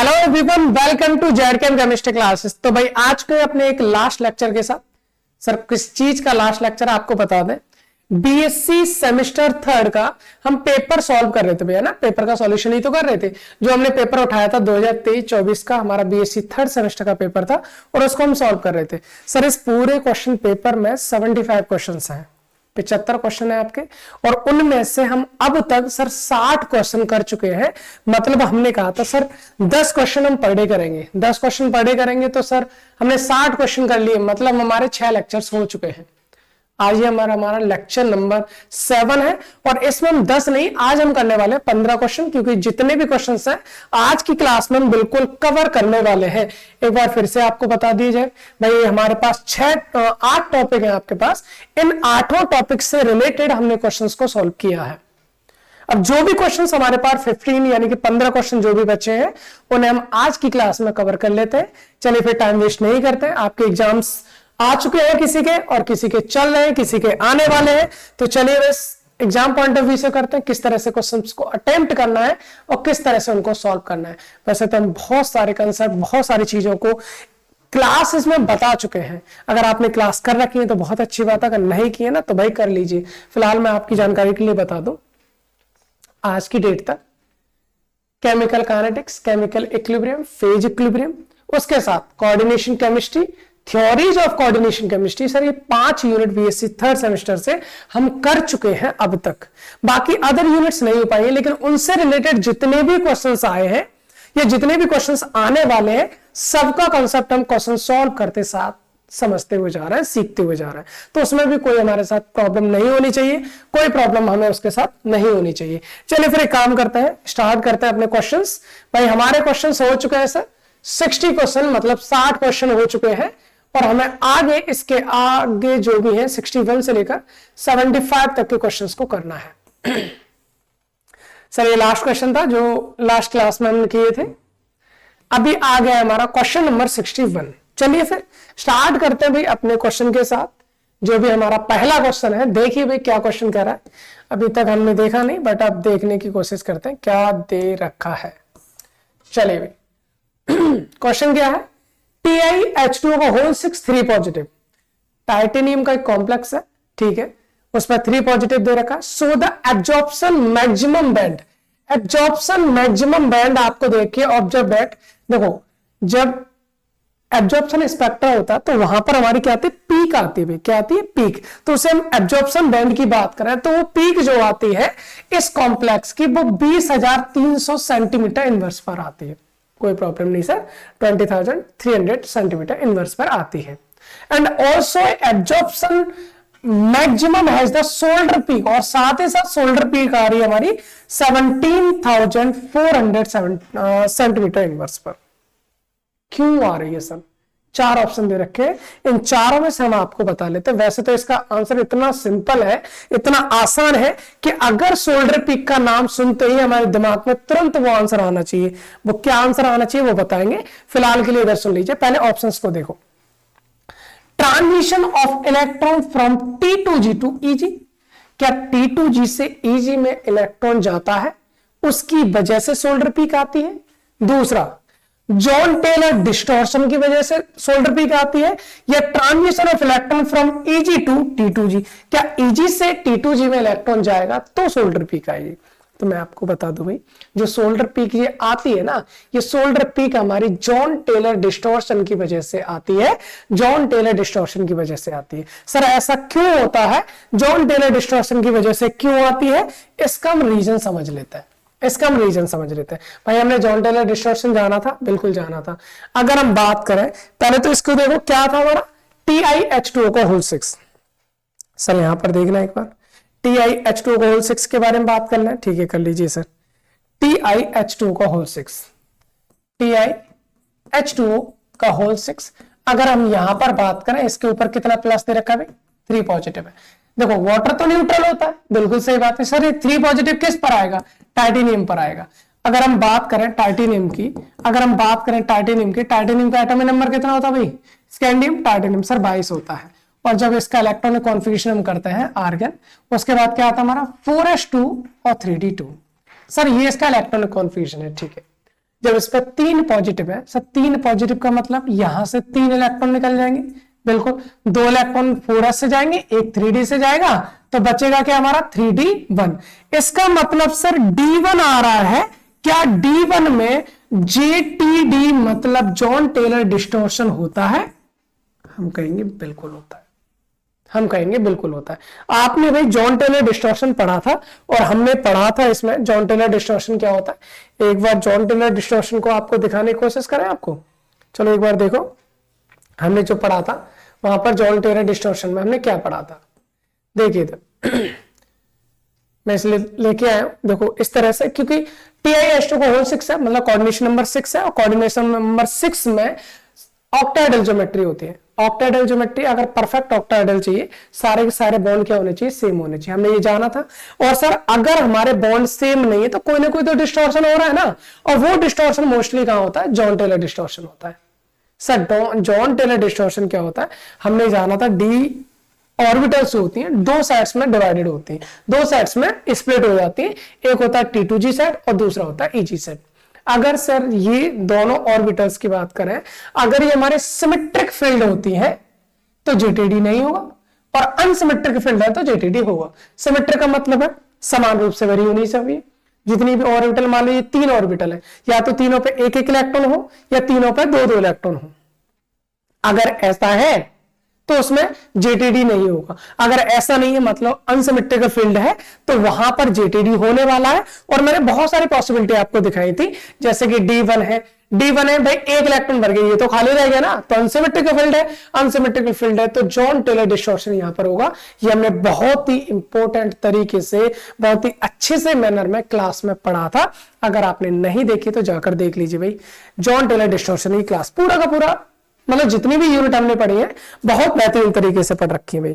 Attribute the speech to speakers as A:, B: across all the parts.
A: Hello everyone, welcome to ZKM chemistry classes. तो भाई आज के अपने एक लास्ट लेक्चर के साथ, सर किस चीज का लास्ट लेक्चर आपको बता दें, बीएससी सेमेस्टर थर्ड का हम पेपर सॉल्व कर रहे थे भैया ना। पेपर का सॉल्यूशन ही तो कर रहे थे। जो हमने पेपर उठाया था 2023-24 का हमारा बीएससी थर्ड सेमेस्टर का पेपर था और उसको हम सॉल्व कर रहे थे। सर इस पूरे क्वेश्चन पेपर में 75 क्वेश्चन हैं, 75 क्वेश्चन है आपके, और उनमें से हम अब तक सर 60 क्वेश्चन कर चुके हैं। मतलब हमने कहा था सर 10 क्वेश्चन हम पर डे करेंगे, 10 क्वेश्चन पर डे करेंगे, तो सर हमने 60 क्वेश्चन कर लिए। मतलब हमारे 6 लेक्चर्स हो चुके हैं। आज ये हमारा लेक्चर नंबर 7 है और इसमें हम 10 नहीं, आज हम करने वाले हैं 15 क्वेश्चन, क्योंकि जितने भी क्वेश्चन हैं आज की क्लास में हम बिल्कुल कवर करने वाले हैं। एक बार फिर से आपको बता दिया जाए भाई, हमारे पास 8 टॉपिक हैं आपके पास। इन 8 टॉपिक से रिलेटेड हमने क्वेश्चंस को सॉल्व किया है। अब जो भी क्वेश्चंस हमारे पास 15 यानी कि 15 क्वेश्चन जो भी बचे हैं उन्हें हम आज की क्लास में कवर कर लेते हैं। चलिए फिर टाइम वेस्ट नहीं करते, आपके एग्जाम्स आ चुके हैं किसी के, और किसी के चल रहे हैं, किसी के आने वाले हैं। तो चलिए बस एग्जाम पॉइंट ऑफ व्यू से करते हैं किस तरह से क्वेश्चंस को अटेम्प्ट करना है और किस तरह से उनको सॉल्व करना है। वैसे तो हम बहुत सारे कंसेप्ट, बहुत सारी चीजों को क्लासेस में बता चुके हैं। अगर आपने क्लास कर रखी है तो बहुत अच्छी बात है, अगर नहीं की है ना तो भाई कर लीजिए। फिलहाल मैं आपकी जानकारी के लिए बता दूं, आज की डेट तक chemical kinetics, chemical equilibrium, phase equilibrium, उसके साथ coordination chemistry, theories of coordination chemistry, sir ये 5 यूनिट बीएससी थर्ड सेमेस्टर से हम कर चुके हैं अब तक। बाकी अदर यूनिट्स नहीं हो पाएंगे, लेकिन उनसे रिलेटेड जितने भी क्वेश्चंस आए हैं या जितने भी क्वेश्चंस आने वाले हैं, सबका कॉन्सेप्ट हम क्वेश्चन सॉल्व करते साथ समझते हुए जा रहे हैं, सीखते हुए जा रहे हैं। तो उसमें भी कोई हमारे साथ प्रॉब्लम नहीं होनी चाहिए, कोई प्रॉब्लम हमें उसके साथ नहीं होनी चाहिए। चलिए फिर एक काम करते हैं, स्टार्ट करते हैं अपने क्वेश्चंस। भाई हमारे क्वेश्चंस हो चुके हैं सर 60 क्वेश्चन, मतलब 60 क्वेश्चन हो चुके हैं, और हमें आगे इसके आगे जो भी है 61 से लेकर 75 तक के क्वेश्चंस को करना है। सर ये लास्ट क्वेश्चन था जो लास्ट क्लास में हमने किए थे। अभी आ गया हमारा क्वेश्चन नंबर 61। चलिए फिर स्टार्ट करते हैं भाई अपने क्वेश्चन के साथ। जो भी हमारा पहला क्वेश्चन है, देखिए भाई क्या क्वेश्चन कह रहा है। अभी तक हमने देखा नहीं, बट अब देखने की कोशिश करते हैं क्या दे रखा है। चलिए भाई क्वेश्चन क्या है, TiH2O का होल 6 3 पॉजिटिव, टाइटेनियम का एक कॉम्प्लेक्स है, ठीक है, उसमें 3 पॉजिटिव दे रखा है। So the absorption maximum band, absorption maximum band आपको देखिए, ऑब्जर्व दैट, देखो जब एब्जॉर्प्शन स्पेक्ट्रा होता है तो वहां पर हमारी क्या आती है, पीक आती है। क्या आती है, पीक। तो उसे हम एब्जॉर्प्शन बैंड की बात करें तो वो पीक जो आती है इस कॉम्प्लेक्स की, वो 20,300 सेंटीमीटर इनवर्स पर आती है। कोई प्रॉब्लम नहीं सर, 20,300 सेंटीमीटर इनवर्स पर आती है। And also absorption maximum has the shoulder peak, और साथ ही साथ शोल्डर पीक आ रही है हमारी 17,400 सेंटीमीटर इनवर्स पर। क्यों आ रही है सर? 4 ऑप्शन दे रखे हैं, इन चारों में से हम आपको बता लेते हैं। वैसे तो इसका आंसर इतना सिंपल है, इतना आसान है कि अगर शोल्डर पीक का नाम सुनते ही हमारे दिमाग में तुरंत वो आंसर आना चाहिए। वो क्या आंसर आना चाहिए वो बताएंगे, फिलहाल के लिए इधर सुन लीजिए। पहले ऑप्शंस को देखो, transition of electron from T2G to EG, क्या T2G से EG में इलेक्ट्रॉन जाता है, उसकी वजह से शोल्डर पीक आती है। दूसरा, जॉन टेलर डिस्टॉर्शन की वजह से शोल्डर पीक आती है, या transition of electron from EG to T2G, क्या EG से T2G में इलेक्ट्रॉन जाएगा तो शोल्डर पीक आएगी। तो मैं आपको बता दूं भाई, जो शोल्डर पीक ये आती है ना, ये शोल्डर पीक हमारी जॉन टेलर डिस्टॉर्शन की वजह से आती है। जॉन टेलर डिस्टॉर्शन की वजह से आती है। सर ऐसा क्यों होता है, जॉन टेलर डिस्टॉर्शन की वजह से क्यों आती है, इसका हम रीजन समझ लेते हैं। भाई हमने जॉन टेलर डिस्टॉर्शन जाना था, बिल्कुल जाना था। अगर हम बात करें पहले तो इसको देखो, क्या था हमारा TiH2O का होल 6। सर यहां पर देखना एक बार, TiH2O का होल 6 के बारे में बात करना है, ठीक है कर लीजिए सर। TiH2O का होल 6, TiH2O का होल 6, अगर हम यहां पर बात करें इसके ऊपर कितना प्लस दे रखा है, 3 पॉजिटिव है। देखो वाटर तो न्यूट्रल होता है, बिल्कुल सही बात है सर। ये 3 पॉजिटिव किस पर आएगा, टाइटेनियम पर आएगा। अगर हम बात करें टाइटेनियम की, टाइटेनियम का एटॉमिक नंबर कितना होता है भाई, स्कैंडियम टाइटेनियम सर 22 होता है। और जब इसका इलेक्ट्रॉनिक कॉन्फ़िगरेशन हम करते हैं आर्गन, उसके बाद क्या आता है हमारा 4s2 और 3d2। सर ये इसका इलेक्ट्रॉनिक कॉन्फ़िगरेशन है, ठीक है। जब इस पर 3 पॉजिटिव है सर, 3 पॉजिटिव का मतलब यहां से 3 इलेक्ट्रॉन निकल जाएंगे, बिल्कुल 2 इलेक्ट्रॉन 4s से जाएंगे, एक 3d से जाएगा, तो बचेगा क्या हमारा 3d1। इसका मतलब सर d1 आ रहा है, क्या d1 में JTD मतलब जॉन टेलर डिस्टॉर्शन होता है? हम कहेंगे बिल्कुल होता है, हम कहेंगे बिल्कुल होता है। आपने भाई जॉन टेलर डिस्टॉर्शन पढ़ा था और हमने पढ़ा था इसमें जॉन टेलर डिस्टॉर्शन क्या होता है। एक बार जॉन टेलर डिस्टॉर्शन को आपको दिखाने की कोशिश करें आपको, चलो एक बार देखो हमने जो पढ़ा था वहां पर जॉन टेलर डिस्टॉर्शन में हमने क्या पढ़ा था, देखिए तो मैं इसलिए लेके आया हूं, देखो इस तरह से, क्योंकि TiS2 को होल 6 है, मतलब कोऑर्डिनेशन नंबर 6 है, और कोऑर्डिनेशन नंबर 6 में ऑक्टाहेड्रल ज्योमेट्री होती है। ऑक्टाहेड्रल ज्योमेट्री अगर परफेक्ट ऑक्टाहेड्रल चाहिए, सारे के सारे बॉन्ड क्या होने चाहिए, सेम होने चाहिए, हमने ये जाना था। और सर अगर हमारे बॉन्ड सेम नहीं है तो कोई ना कोई तो डिस्टॉर्शन हो रहा है ना, और वो डिस्टॉर्शन मोस्टली कहां होता है, जॉन टेलर डिस्टॉर्शन होता है। सर जॉन टेलर डिस्टॉर्शन क्या होता है, हमने जाना था डी ऑर्बिटल्स होती हैं, 2 सेट्स में डिवाइडेड होती हैं, 2 सेट्स में स्प्लिट हो जाती है, एक होता है T2G सेट और दूसरा होता है EG सेट। अगर सर ये दोनों ऑर्बिटल्स की बात करें, अगर ये हमारे सिमेट्रिक फील्ड होती है तो JTD नहीं होगा, और अनसिमेट्रिक फील्ड है तो JTD होगा। सिमेट्रिक का मतलब है समान रूप से वेरी होनी चाहिए। जितनी भी ऑर्बिटल, मान लीजिए 3 ऑर्बिटल है, या तो तीनों पे 1-1 इलेक्ट्रॉन हो या तीनों पे 2-2 इलेक्ट्रॉन हो। अगर ऐसा है तो उसमें JTD नहीं होगा। अगर ऐसा नहीं है, मतलब अनसिमेट्रिकल फील्ड है, तो वहां पर JTD होने वाला है। और मैंने बहुत सारी पॉसिबिलिटी आपको दिखाई थी, जैसे कि D1 है भाई 1 इलेक्ट्रॉन भर गया, ये तो खाली रह गया ना, तो अनसिमेट्रिकल फील्ड है, अनसिमेट्रिकल फील्ड है तो जॉन टेलर डिस्टॉर्शन यहां पर होगा। ये हमने बहुत ही इंपॉर्टेंट तरीके से, बहुत ही अच्छे से मैनर में क्लास में पढ़ा था। अगर आपने नहीं देखी तो जाकर देख लीजिए भाई, जॉन टेलर डिस्टॉर्शन की क्लास पूरा का पूरा, मतलब जितनी भी यूनिट हमने पढ़ी है बहुत बेहतरीन तरीके से पढ़ रखी है भाई।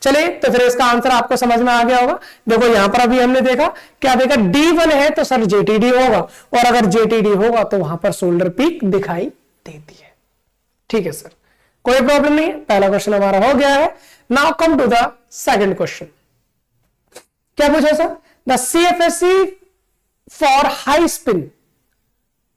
A: चलिए तो फिर इसका आंसर आपको समझ में आ गया होगा। देखो यहां पर अभी हमने देखा, क्या देखा, D1 है तो सर JTD होगा, और अगर JTD होगा तो वहां पर सोल्डर पीक दिखाई देती है। ठीक है सर, कोई प्रॉब्लम नहीं है, पहला क्वेश्चन हमारा हो गया है। Now come to the second question. क्या पूछा sir, the CFSE for high spin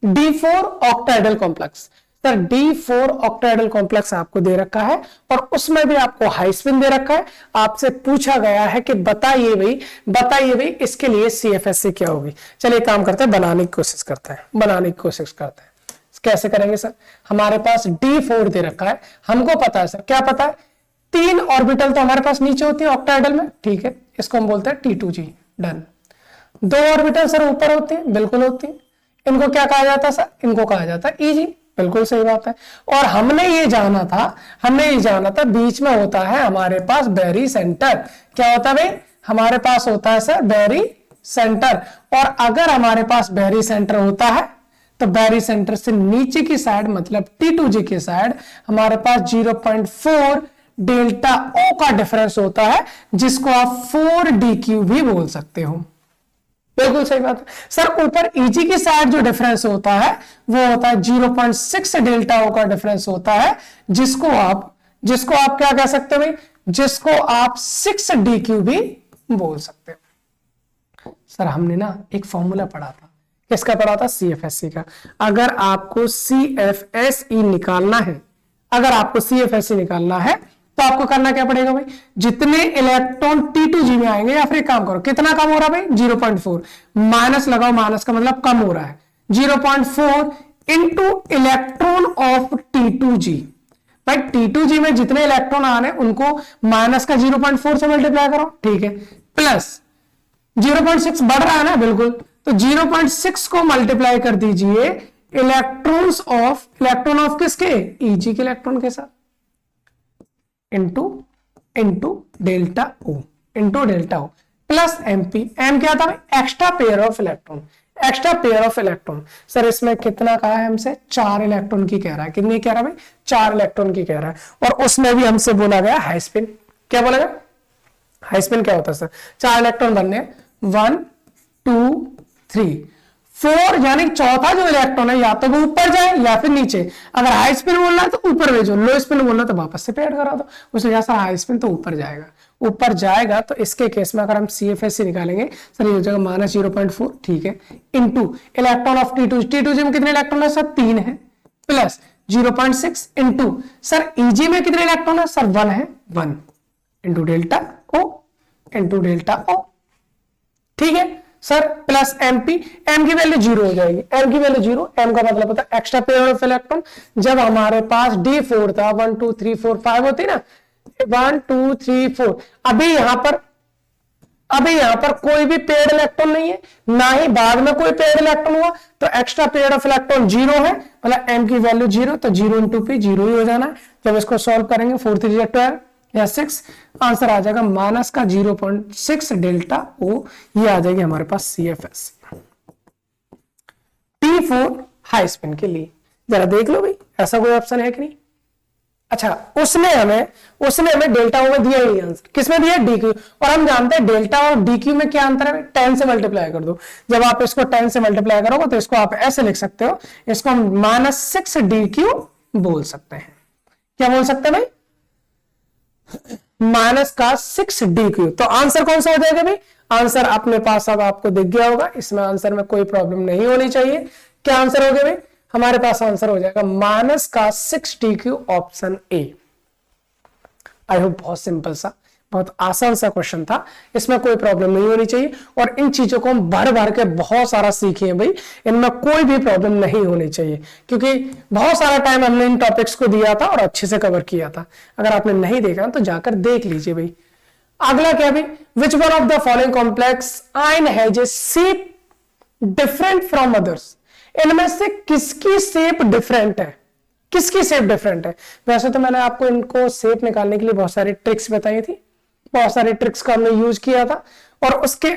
A: D4 octahedral complex. Sir D4 octahedral complex आपको दे रखा है और उसमें भी आपको हाई स्पिन दे रखा है। आपसे पूछा गया है कि बताइए भाई इसके लिए CFSE क्या होगी। चलिए काम करते हैं, बनाने की कोशिश करते हैं। कैसे करेंगे सर, हमारे पास D4 दे रखा है, हमको पता है सर, क्या पता है, 3 ऑर्बिटल तो हमारे पास नीचे होती है ऑक्टाहेड्रल में, ठीक है, इसको हम बोलते हैं T2G, डन। 2 ऑर्बिटल सर ऊपर होती है, बिल्कुल होती है, इनको क्या कहा जाता है सर, इनको कहा जाता है EG, बिल्कुल सही बात है। और हमने ये जाना था बीच में होता है हमारे पास बैरी सेंटर। क्या होता है भाई, हमारे पास होता है सर बैरी सेंटर, और अगर हमारे पास बैरी सेंटर होता है तो बैरी सेंटर से नीचे की साइड, मतलब T2G की साइड, हमारे पास 0.4 डेल्टा O का डिफरेंस होता है, जिसको आप 4DQ भी बोल सकते हो। बिल्कुल सही बात है सर। ऊपर EG की साइड जो डिफरेंस होता है वो होता है 0.6 डेल्टा O का डिफरेंस होता है, जिसको आप क्या कह सकते हो भाई, जिसको आप 6DQ भी बोल सकते हो। सर हमने ना एक फॉर्मूला पढ़ा था, किसका पढ़ा था, CFSE का। अगर आपको CFSE निकालना है तो आपको करना क्या पड़ेगा भाई, जितने इलेक्ट्रॉन T2G में आएंगे, या फिर एक काम करो, कितना कम हो रहा है भाई, 0.4, माइनस लगाओ, माइनस का मतलब कम हो रहा है, 0.4 इंटू इलेक्ट्रॉन ऑफ T2G। भाई T2G में जितने इलेक्ट्रॉन आ रहे हैं उनको माइनस का 0.4 से मल्टीप्लाई करो, ठीक है, प्लस 0.6 बढ़ रहा है ना, बिल्कुल, तो 0.6 को मल्टीप्लाई कर दीजिए इलेक्ट्रॉन ऑफ किसके, EG के इलेक्ट्रॉन के साथ, into delta O plus MP। M क्या था, extra pair of electron. Sir इसमें कितना कहा है हमसे, 4 इलेक्ट्रॉन की कह रहा है, कितनी कह रहा है भाई, 4 इलेक्ट्रॉन की कह रहा है। और उसमें भी हमसे बोला गया हाई स्पिन। क्या बोला गया, हाई स्पिन क्या होता है सर, 4 इलेक्ट्रॉन बनने, 1 2 3 4 यानी चौथा जो इलेक्ट्रॉन है या तो वो ऊपर जाए या फिर नीचे। अगर हाई स्पिन बोलना है तो ऊपर भेजो, लो स्पिन बोलना है तो वापस से पेड करा दो। उससे क्या सर हाई स्पिन तो ऊपर जाएगा, ऊपर जाएगा तो इसके केस में अगर हम CFS निकालेंगे सर ये हो जाएगा -0.4, ठीक है, इंटू इलेक्ट्रॉन ऑफ T2 में कितने इलेक्ट्रॉन है सर 3 है, प्लस 0.6 इंटू सर EG में कितने इलेक्ट्रॉन है सर 1 है, 1 इंटू डेल्टा O, ठीक है सर, प्लस MP, M की वैल्यू 0 हो जाएगी, M की वैल्यू 0, M का मतलब होता है एक्स्ट्रा पेयर ऑफ इलेक्ट्रॉन। जब हमारे पास D4 था 1 2 3 4 5 होती ना, 1 2 3 4, अभी यहां पर कोई भी पेड इलेक्ट्रॉन नहीं है, ना ही बाद में कोई पेड इलेक्ट्रॉन हुआ, तो एक्स्ट्रा पेयर ऑफ इलेक्ट्रॉन 0 है, मतलब M की वैल्यू 0, तो 0 इंटू P 0 ही हो जाना है। जब इसको सॉल्व करेंगे 4 3 12 या 6, आंसर आ जाएगा माइनस का 0.6 डेल्टा O, ये आ जाएगी हमारे पास CFS। T4 हाई स्पिन के लिए जरा देख लो भाई, ऐसा कोई ऑप्शन है कि नहीं। अच्छा, उसने हमें डेल्टा O में दिया ही आंसर, किसमें दिया DQ, और हम जानते हैं डेल्टा और DQ में क्या अंतर है, 10 से मल्टीप्लाई कर दो। जब आप इसको 10 से मल्टीप्लाई करोगे तो इसको आप ऐसे लिख सकते हो, इसको हम -6 DQ बोल सकते हैं। क्या बोल सकते हैं भाई, -6 DQ। तो आंसर कौन सा हो जाएगा भाई, आंसर अपने पास अब आपको दिख गया होगा, इसमें आंसर में कोई प्रॉब्लम नहीं होनी चाहिए। क्या आंसर हो गया भाई, हमारे पास आंसर हो जाएगा -6 DQ, option A। I hope बहुत सिंपल सा, बहुत आसान सा क्वेश्चन था, इसमें कोई प्रॉब्लम नहीं होनी चाहिए। और इन चीजों को हम भर भर के बहुत सारा सीखे हैं भाई, इनमें कोई भी प्रॉब्लम नहीं होनी चाहिए, क्योंकि बहुत सारा टाइम हमने इन टॉपिक्स को दिया था और अच्छे से कवर किया था। अगर आपने नहीं देखा तो जाकर देख लीजिए भाई। अगला क्या भाई, which one of the following complex ion has A shape different from others. इनमें से किसकी शेप डिफरेंट है, किसकी शेप डिफरेंट है। वैसे तो मैंने आपको इनको शेप निकालने के लिए बहुत सारी ट्रिक्स बताई थी, बहुत सारे ट्रिक्स का हमने यूज किया था, और उसके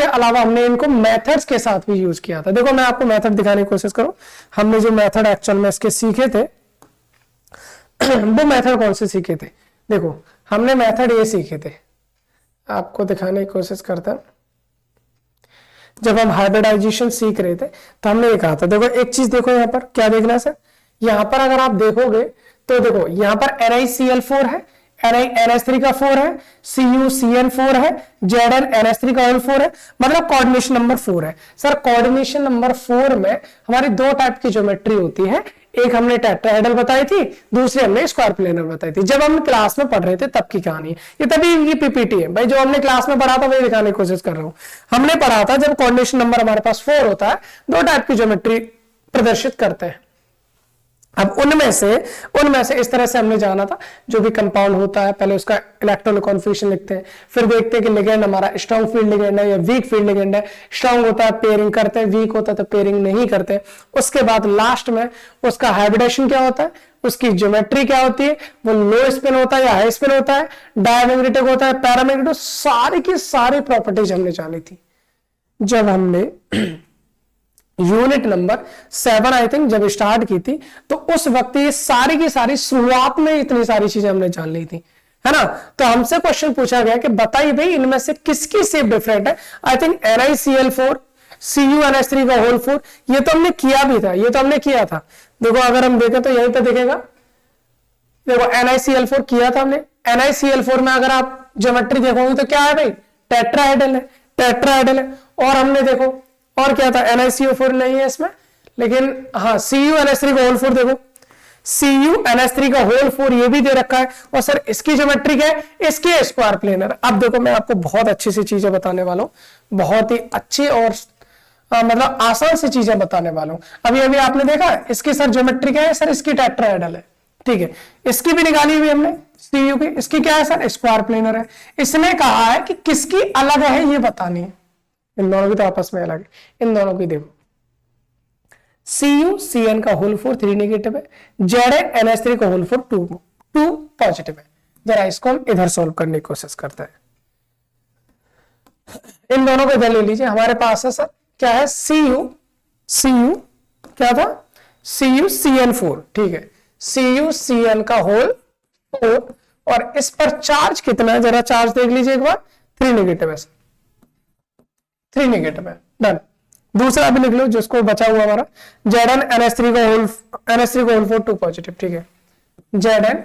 A: अलावा हमने इनको मेथड्स के साथ भी यूज किया था। देखो मैं आपको मेथड दिखाने की कोशिश करूं, हमने जो मेथड एक्चुअल में इसके सीखे थे वो मेथड कौन से सीखे थे। देखो हमने मेथड ये सीखे थे, आपको दिखाने की कोशिश करता हूं। जब हम हाइब्रिडाइजेशन सीख रहे थे तो हमने ये कहा था, देखो एक चीज देखो यहाँ पर, क्या देखना है सर, यहाँ पर अगर आप देखोगे तो देखो यहाँ पर NiCl4 है, NH3 का 4 है, CuCN4 है, ZnNH3 का होल 4 है, मतलब कोऑर्डिनेशन नंबर 4 है। सर कोऑर्डिनेशन नंबर 4 में हमारी दो टाइप की ज्योमेट्री होती है, एक हमने टेट्राहेड्रल बताई थी, दूसरी हमने स्क्वायर प्लेनर बताई थी। जब हम क्लास में पढ़ रहे थे तब की कहानी है ये, तभी ये PPT है भाई, जो हमने क्लास में पढ़ा था वही दिखाने की कोशिश कर रहा हूं। हमने पढ़ा था जब कोऑर्डिनेशन नंबर हमारे पास 4 होता है, दो टाइप की ज्योमेट्री प्रदर्शित करते हैं। अब उनमें से इस तरह से हमने जाना था, जो भी कंपाउंड होता है पहले उसका इलेक्ट्रॉनिक कॉन्फिगरेशन लिखते हैं, फिर देखते हैं कि लिगेंड हमारा स्ट्रॉन्ग फील्ड लिगेंड है या वीक फील्ड लिगेंड है। स्ट्रॉन्ग होता है पेयरिंग करते हैं, वीक होता है तो पेयरिंग नहीं करते। उसके बाद लास्ट में उसका हाइब्रिडेशन क्या होता है, उसकी ज्योमेट्री क्या होती है, वो लो स्पिन होता है या हाई स्पिन होता है, डायमैग्नेटिक होता है, पैरामैग्नेटिक, सारी की सारी प्रॉपर्टीज हमने जानी थी जब हमने यूनिट नंबर 7 आई थिंक जब स्टार्ट की थी। तो उस वक्त ये सारी की सारी शुरुआत में इतनी सारी चीजें हमने जान ली थी, है ना। तो हमसे क्वेश्चन पूछा गया कि बताइए भाई इनमें से किसकी शेप डिफरेंट है। आई थिंक NiCl4, CuNH3 का होल 4, ये तो हमने किया भी था, ये तो हमने किया था। देखो अगर हम देखें तो यहीं पे दिखेगा, देखो NiCl4 किया था हमने। NiCl4 में अगर आप ज्योमेट्री देखोगे तो क्या है भाई, टेट्राहेड्रल है, टेट्राहेड्रल है। और हमने देखो और क्या था, NiCO4 नहीं है इसमें, लेकिन हाँ CuNH3 का होल 4 देखो, CuNH3 का होल 4 ये भी दे रखा है। और सर इसकी ज्योमेट्री क्या है, इसकी स्क्वायर प्लेनर। अब देखो मैं आपको बहुत अच्छी सी चीजें बताने वाला हूं, बहुत ही अच्छी और मतलब आसान सी चीजें बताने वाला हूं। अभी अभी आपने देखा इसकी सर ज्योमेट्री क्या है, सर इसकी टेट्राहेड्रल है, ठीक है। इसकी भी निकाली हुई हमने Cu की, इसकी क्या है सर, स्क्वायर प्लेनर है। इसने कहा है कि किसकी अलग है ये बतानी है, इन दोनों की तो आपस में अलग है। इन दोनों की देखो, CuCN का होल 4 3 नेगेटिव है, ZnNH3 का होल 4 2 पॉजिटिव है। जरा इसको हम इधर सॉल्व करने की कोशिश करते हैं। इन दोनों को इधर ले लीजिए, हमारे पास है सर क्या है, Cu क्या था, CuCN4, ठीक है, CuCN का होल 4, और इस पर चार्ज कितना है, जरा चार्ज देख लीजिए एक बार, 3 नेगेटिव है, 3 नेगेटिव है, डन। दूसरा भी लिख लो जिसको बचा हुआ हमारा Zn NH3 का होल 4 2 पॉजिटिव, ठीक है, Zn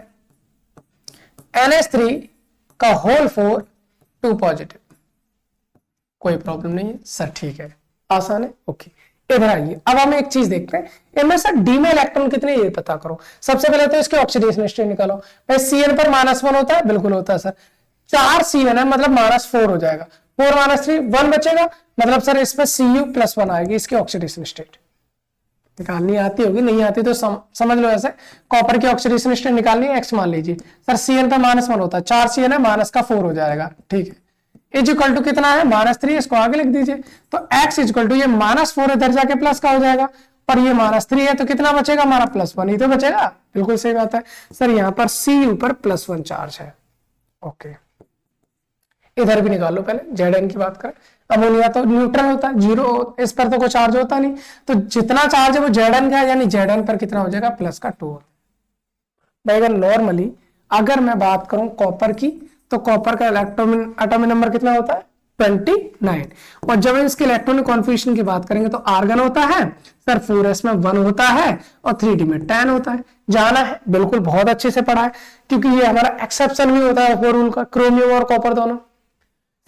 A: NH3 का होल 4 2 पॉजिटिव, कोई प्रॉब्लम नहीं है सर, ठीक है, आसान है, ओके। इधर आइए, अब हम एक चीज देखते हैं, इनमें सर डी में इलेक्ट्रॉन कितने ये पता करो। सबसे पहले तो इसके ऑक्सीडेशन स्टेट निकालो भाई। Cn पर -1 होता है, बिल्कुल होता है सर, 4 Cn है मतलब -4 हो जाएगा, 4 -3 1 बचेगा, मतलब सर इसमें Cu+1 आएगी इसकी ऑक्सीडेशन स्टेट। निकालनी आती होगी, नहीं आती तो समझ लो ऐसे, कॉपर की ऑक्सीडेशन स्टेट निकालनी है, x मान लीजिए सर, Cn पर -1 होता है, 4 Cn है, -4 हो जाएगा, ठीक है, इज इक्वल टू कितना है -3, इसको आगे लिख दीजिए, तो x इज इक्वल टू ये -4 इधर जाके प्लस का हो जाएगा, और ये -3 है तो कितना बचेगा हमारा +1 ही तो बचेगा, बिल्कुल सही बात है सर, यहाँ पर Cu पर +1 चार्ज है, ओके। इधर भी निकाल लो, पहले Zn की बात करें, अमोनिया तो न्यूट्रल होता है, 0, इस पर तो कोई चार्ज होता नहीं, तो जितना चार्ज है वो Zn का है, यानी Zn पर कितना हो जाएगा +2। भाई अगर नॉर्मली अगर मैं बात करूं कॉपर की, तो कॉपर का एटॉमिक नंबर कितना होता है 29, और जब इसके इलेक्ट्रॉनिक कॉन्फिगरेशन की बात करेंगे तो आर्गन होता है सर 4s में 1 होता है और 3d में 10 होता है। जाना है बिल्कुल, बहुत अच्छे से पढ़ा है, क्योंकि ये हमारा एक्सेप्शन भी होता है रूल का, क्रोमियम और कॉपर दोनों।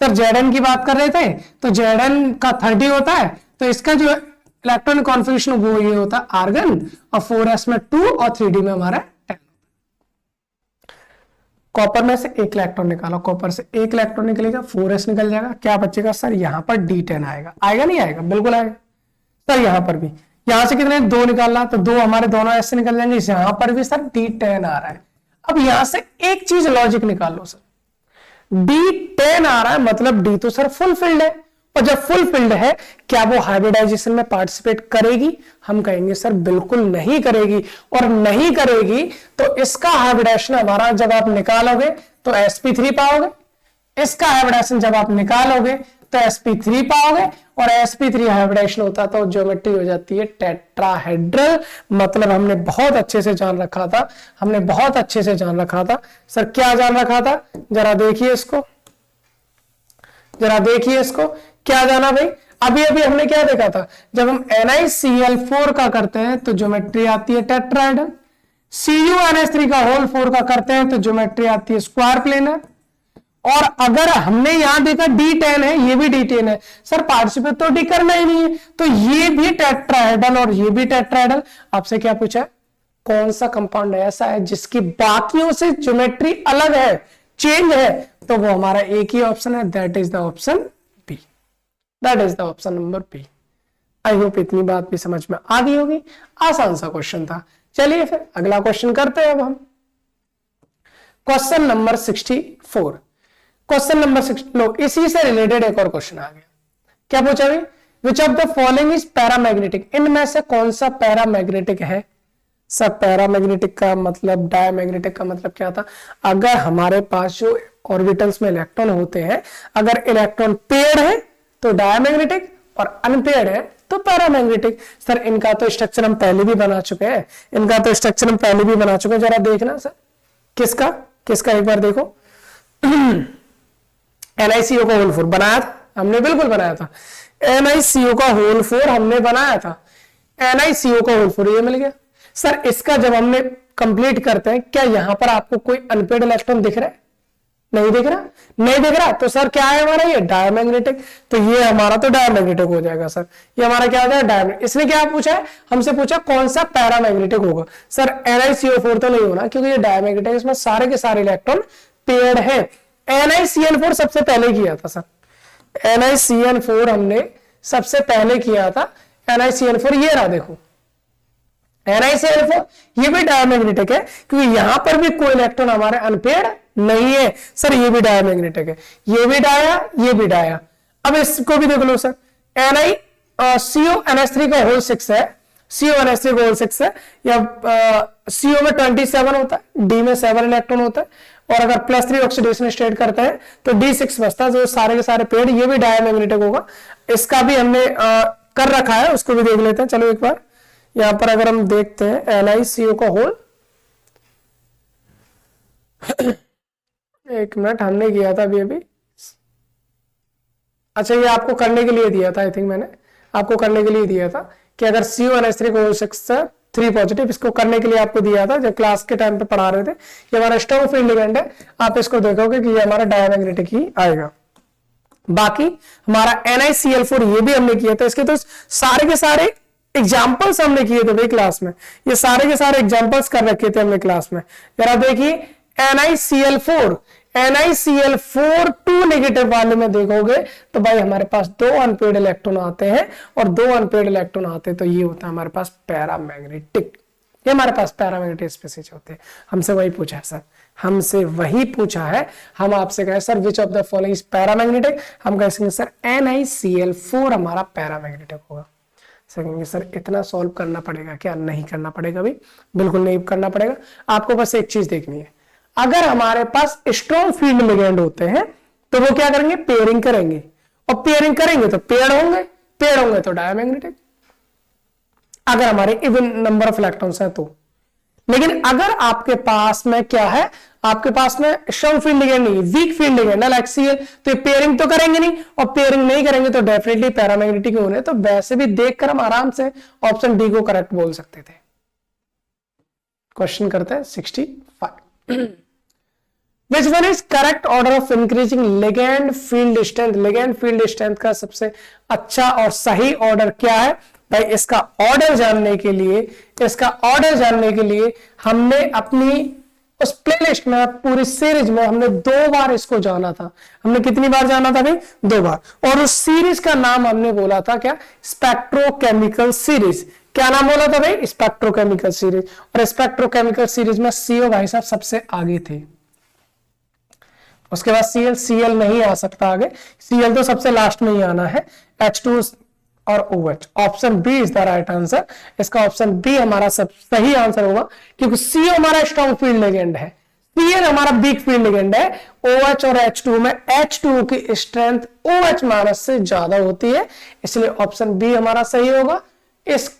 A: सर Zn की बात कर रहे थे तो Zn का 30 होता है, तो इसका जो इलेक्ट्रॉनिक कॉन्फिगरेशन वो ये होता है आर्गन, और 4s में 2 और 3d में हमारा 10। कॉपर में से एक इलेक्ट्रॉन निकालो, कॉपर से एक इलेक्ट्रॉन निकलेगा, 4s निकल जाएगा, क्या बचेगा सर, यहाँ पर D10 आएगा, आएगा नहीं आएगा, बिल्कुल आएगा सर। यहाँ पर भी, यहां से कितने 2 निकालना, तो 2 हमारे दोनों ऐसे निकल जाएंगे, यहाँ पर भी सर D10 आ रहा है। अब यहां से एक चीज लॉजिक निकाल लो सर, D10 आ रहा है मतलब D तो सर फुल फिल्ड है, और जब फुल फिल्ड है क्या वो हाइब्रिडाइजेशन में पार्टिसिपेट करेगी, हम कहेंगे सर बिल्कुल नहीं करेगी, और नहीं करेगी तो इसका हाइब्रिडाइजेशन हमारा जब आप निकालोगे तो sp3 पाओगे, इसका हाइब्रिडाइजेशन जब आप निकालोगे तो sp3 पाओगे, और sp3 हाइब्रिडाइजेशन होता तो ज्योमेट्री हो जाती है टेट्राहेड्रल। मतलब हमने बहुत अच्छे से जान रखा था, हमने बहुत अच्छे से जान रखा था सर, क्या जान रखा था, जरा देखिए इसको, जरा देखिए इसको, क्या जाना भाई, अभी अभी हमने क्या देखा था, जब हम NiCl4 का करते हैं तो ज्योमेट्री आती है टेट्राहेड्रल, CuNH3 का होल 4 का करते हैं तो ज्योमेट्री आती है स्क्वायर प्लेनर, और अगर हमने यहां देखा D10 है, ये भी D10 है सर, पार्टिसिपेट तो D करना ही नहीं है, तो ये भी टेट्राहेड्रल और ये भी टेट्राहेड्रल। आपसे क्या पूछा है, कौन सा कंपाउंड ऐसा है जिसकी बाकियों से ज्योमेट्री अलग है, चेंज है, तो वो हमारा एक ही ऑप्शन है, that is the option B, that is the option number B. I hope इतनी बात भी समझ में आ गई होगी, आसान सा क्वेश्चन था। चलिए फिर अगला क्वेश्चन करते हैं अब हम, क्वेश्चन नंबर 64। क्वेश्चन नंबर 6 लो, इसी से रिलेटेड एक और क्वेश्चन आ गया, क्या पूछा भाई, which of the following is paramagnetic, इनमें से कौन सा पैरामैग्नेटिक है। सब पैरामैग्नेटिक का मतलब, डायमैग्नेटिक का मतलब क्या था, अगर हमारे पास जो ऑर्बिटल्स में इलेक्ट्रॉन होते हैं, अगर इलेक्ट्रॉन पेयर्ड है तो डायमैग्नेटिक, और अनपेयर्ड है तो पैरामैग्नेटिक। सर इनका तो स्ट्रक्चर हम पहले भी बना चुके हैं, इनका तो स्ट्रक्चर हम पहले भी बना चुके हैं, जरा देखना सर, किसका किसका एक बार देखो। NiCO का होल 4 बनाया था हमने, बिल्कुल बनाया था, NiCO का होल 4 हमने बनाया था, NiCO का होल 4 ये मिल गया। सर इसका जब हमने कंप्लीट करते हैं, क्या यहां पर आपको कोई अनपेयर्ड इलेक्ट्रॉन दिख रहा है, नहीं दिख रहा, नहीं दिख रहा, तो सर क्या है हमारा ये डायमैग्नेटिक, तो ये हमारा तो डायमैग्नेटिक हो जाएगा सर, ये हमारा क्या हो जाएगा डायमैग्नेटिक। इसने क्या पूछा है, हमसे पूछा कौन सा पैरामैग्नेटिक होगा, सर NiCO4 तो नहीं होना, क्योंकि ये डायमैग्नेटिक, इसमें सारे के सारे इलेक्ट्रॉन पेयर्ड है। NiCl4 सबसे पहले किया था सर, NiCl4 हमने सबसे पहले किया था, NiCl4 ये रहा देखो, NiCl4 ये भी डायमैग्नेटिक है, क्योंकि यहां पर भी कोई इलेक्ट्रॉन हमारे अनपेयर्ड नहीं है सर, ये भी डायमैग्नेटिक है, ये भी डाया, ये भी डाया। अब इसको भी देख लो सर, CuNH3 का होल 6 है, CuNH3 का होल 6 है, या CO में 27 होता है, D में 7 इलेक्ट्रॉन होता है, और अगर +3 ऑक्सीडेशन स्टेट करते हैं तो D6 बचता है, जो सारे के सारे पेड़, ये भी डायमैग्नेटिक होगा। इसका भी हमने कर रखा है, उसको भी देख लेते हैं, चलो एक बार यहां पर अगर हम देखते हैं NiCO का होल, एक मिनट, हमने किया था अभी अभी, अच्छा ये आपको करने के लिए दिया था आई थिंक मैंने, आपको करने के लिए दिया था कि अगर CO NH3 को 3 पॉजिटिव, इसको करने के लिए आपको दिया था जब क्लास के टाइम पे पढ़ा रहे थे। ये हमारा स्ट्रॉन्ग फील्ड लिगेंड है, आप इसको देखोगे कि ये हमारा डायमैग्नेटिक ही आएगा। बाकी हमारा NiCl4 ये भी हमने किया था, इसके तो सारे के सारे एग्जाम्पल्स हमने किए थे भाई क्लास में, ये सारे के सारे एग्जाम्पल्स कर रखे थे हमने क्लास में। जरा देखिए NiCl4 2 नेगेटिव वाले में देखोगे तो भाई हमारे पास 2 अनपेयर्ड इलेक्ट्रॉन आते हैं, और 2 अनपेयर्ड इलेक्ट्रॉन आते हैं तो ये होता है हमारे पास पैरामैग्नेटिक। ये हमारे पास पैरामैग्नेटिक स्पीसीज होते हैं। हमसे वही पूछा है सर, हमसे वही पूछा है। हम आपसे कहें sir which of the following is paramagnetic, हम कहेंगे सर NiCl4 हमारा पैरामैग्नेटिक होगा। कहेंगे सर इतना सॉल्व करना पड़ेगा क्या? नहीं करना पड़ेगा भाई, बिल्कुल नहीं करना पड़ेगा। आपको बस एक चीज देखनी है, अगर हमारे पास स्ट्रॉन्ग फील्ड लिगेंड होते हैं तो वो क्या करेंगे? पेयरिंग करेंगे, और पेयरिंग करेंगे तो पेयर होंगे, पेयर होंगे तो डायमैग्नेटिक, अगर हमारे इवन नंबर ऑफ इलेक्ट्रॉन्स हैं तो। लेकिन अगर आपके पास में क्या है, आपके पास में स्ट्रॉन्ग फील्ड लिगेंड नहीं, वीक फील्ड लिगेंड है लाइक Cl, तो ये पेयरिंग तो करेंगे नहीं, और पेयरिंग नहीं करेंगे तो डेफिनेटली पैरामैग्नेटिक होने। तो वैसे भी देखकर हम आराम से ऑप्शन डी को करेक्ट बोल सकते थे। क्वेश्चन करते हैं 65। Which one is correct order of increasing ligand field strength? ligand field strength का सबसे अच्छा और सही ऑर्डर क्या है भाई? इसका ऑर्डर जानने के लिए हमने अपनी उस प्लेलिस्ट में, पूरी सीरीज में हमने 2 बार इसको जाना था। हमने कितनी बार जाना था भाई? 2 बार। और उस सीरीज का नाम हमने बोला था क्या? Spectrochemical series. क्या नाम बोला था भाई? Spectrochemical series. और स्पेक्ट्रोकेमिकल सीरीज में CO भाई साहब सबसे आगे थे, उसके बाद Cl नहीं आ सकता आगे, Cl तो सबसे लास्ट में ही आना है, H2 और OH। Option B is the right answer. इसका ऑप्शन बी हमारा सब सही आंसर होगा, क्योंकि CO हमारा स्ट्रॉन्ग फील्ड लिगेंड है, Cl हमारा वीक फील्ड लिगेंड है। OH और H2 में H2 की स्ट्रेंथ OH माइनस से ज्यादा होती है, इसलिए ऑप्शन बी हमारा सही होगा। इस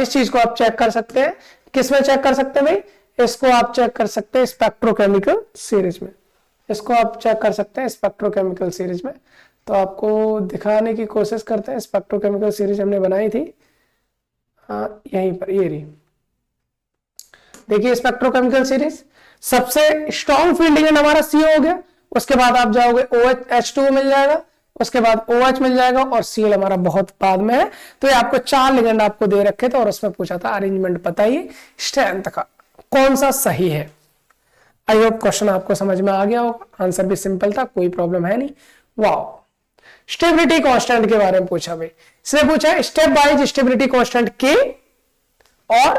A: चीज को आप चेक कर सकते हैं, किसमें चेक कर सकते हैं भाई? इसको आप चेक कर सकते हैं स्पेक्ट्रोकेमिकल सीरीज में, इसको आप चेक कर सकते हैं स्पेक्ट्रोकेमिकल सीरीज में। तो आपको दिखाने की कोशिश करते हैं, स्पेक्ट्रोकेमिकल सीरीज हमने बनाई थी यहीं पर, ये रही। देखिए स्पेक्ट्रोकेमिकल सीरीज, सबसे स्ट्रॉन्ग फील्ड लिगेंड हमारा CO हो गया, उसके बाद आप जाओगे OH H2 मिल जाएगा, उसके बाद OH मिल जाएगा, और Cl हमारा बहुत बाद में है। तो ये आपको 4 लिगेंड आपको दे रखे थे, और उसमें पूछा था अरेंजमेंट बताइए स्ट्रेंथ का कौन सा सही है। आई होप क्वेश्चन आपको समझ में आ गया होगा, आंसर भी सिंपल था, कोई प्रॉब्लम है नहीं। वाओ, स्टेबिलिटी कांस्टेंट के बारे में पूछा भाई, इसने पूछा step wise stability constant K और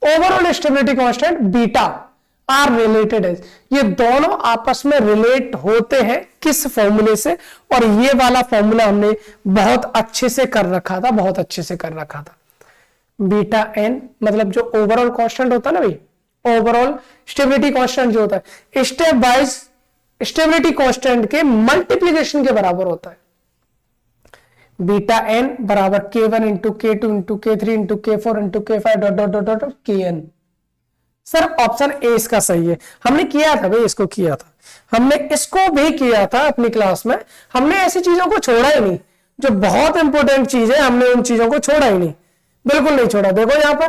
A: overall stability constant beta are related है। ये दोनों आपस में रिलेट होते हैं किस फॉर्मूले से? और ये वाला फॉर्मूला हमने बहुत अच्छे से कर रखा था, बहुत अच्छे से कर रखा था। बीटा एन मतलब जो ओवरऑल कांस्टेंट होता है ना भाई, ओवरऑल स्टेबिलिटी कांस्टेंट जो होता है स्टेप वाइज स्टेबिलिटी कांस्टेंट के मल्टीप्लीकेशन के बराबर होता है। बीटा एन बराबर K1 into K2 into K3 into K4 into K5 dot dot dot dot Kn। Sir option A इसका सही है, हमने किया था भाई, इसको किया था, हमने इसको भी किया था अपनी क्लास में। हमने ऐसी चीजों को छोड़ा ही नहीं, जो बहुत इंपॉर्टेंट चीज है हमने उन चीजों को छोड़ा ही नहीं, बिल्कुल नहीं छोड़ा। देखो यहां पर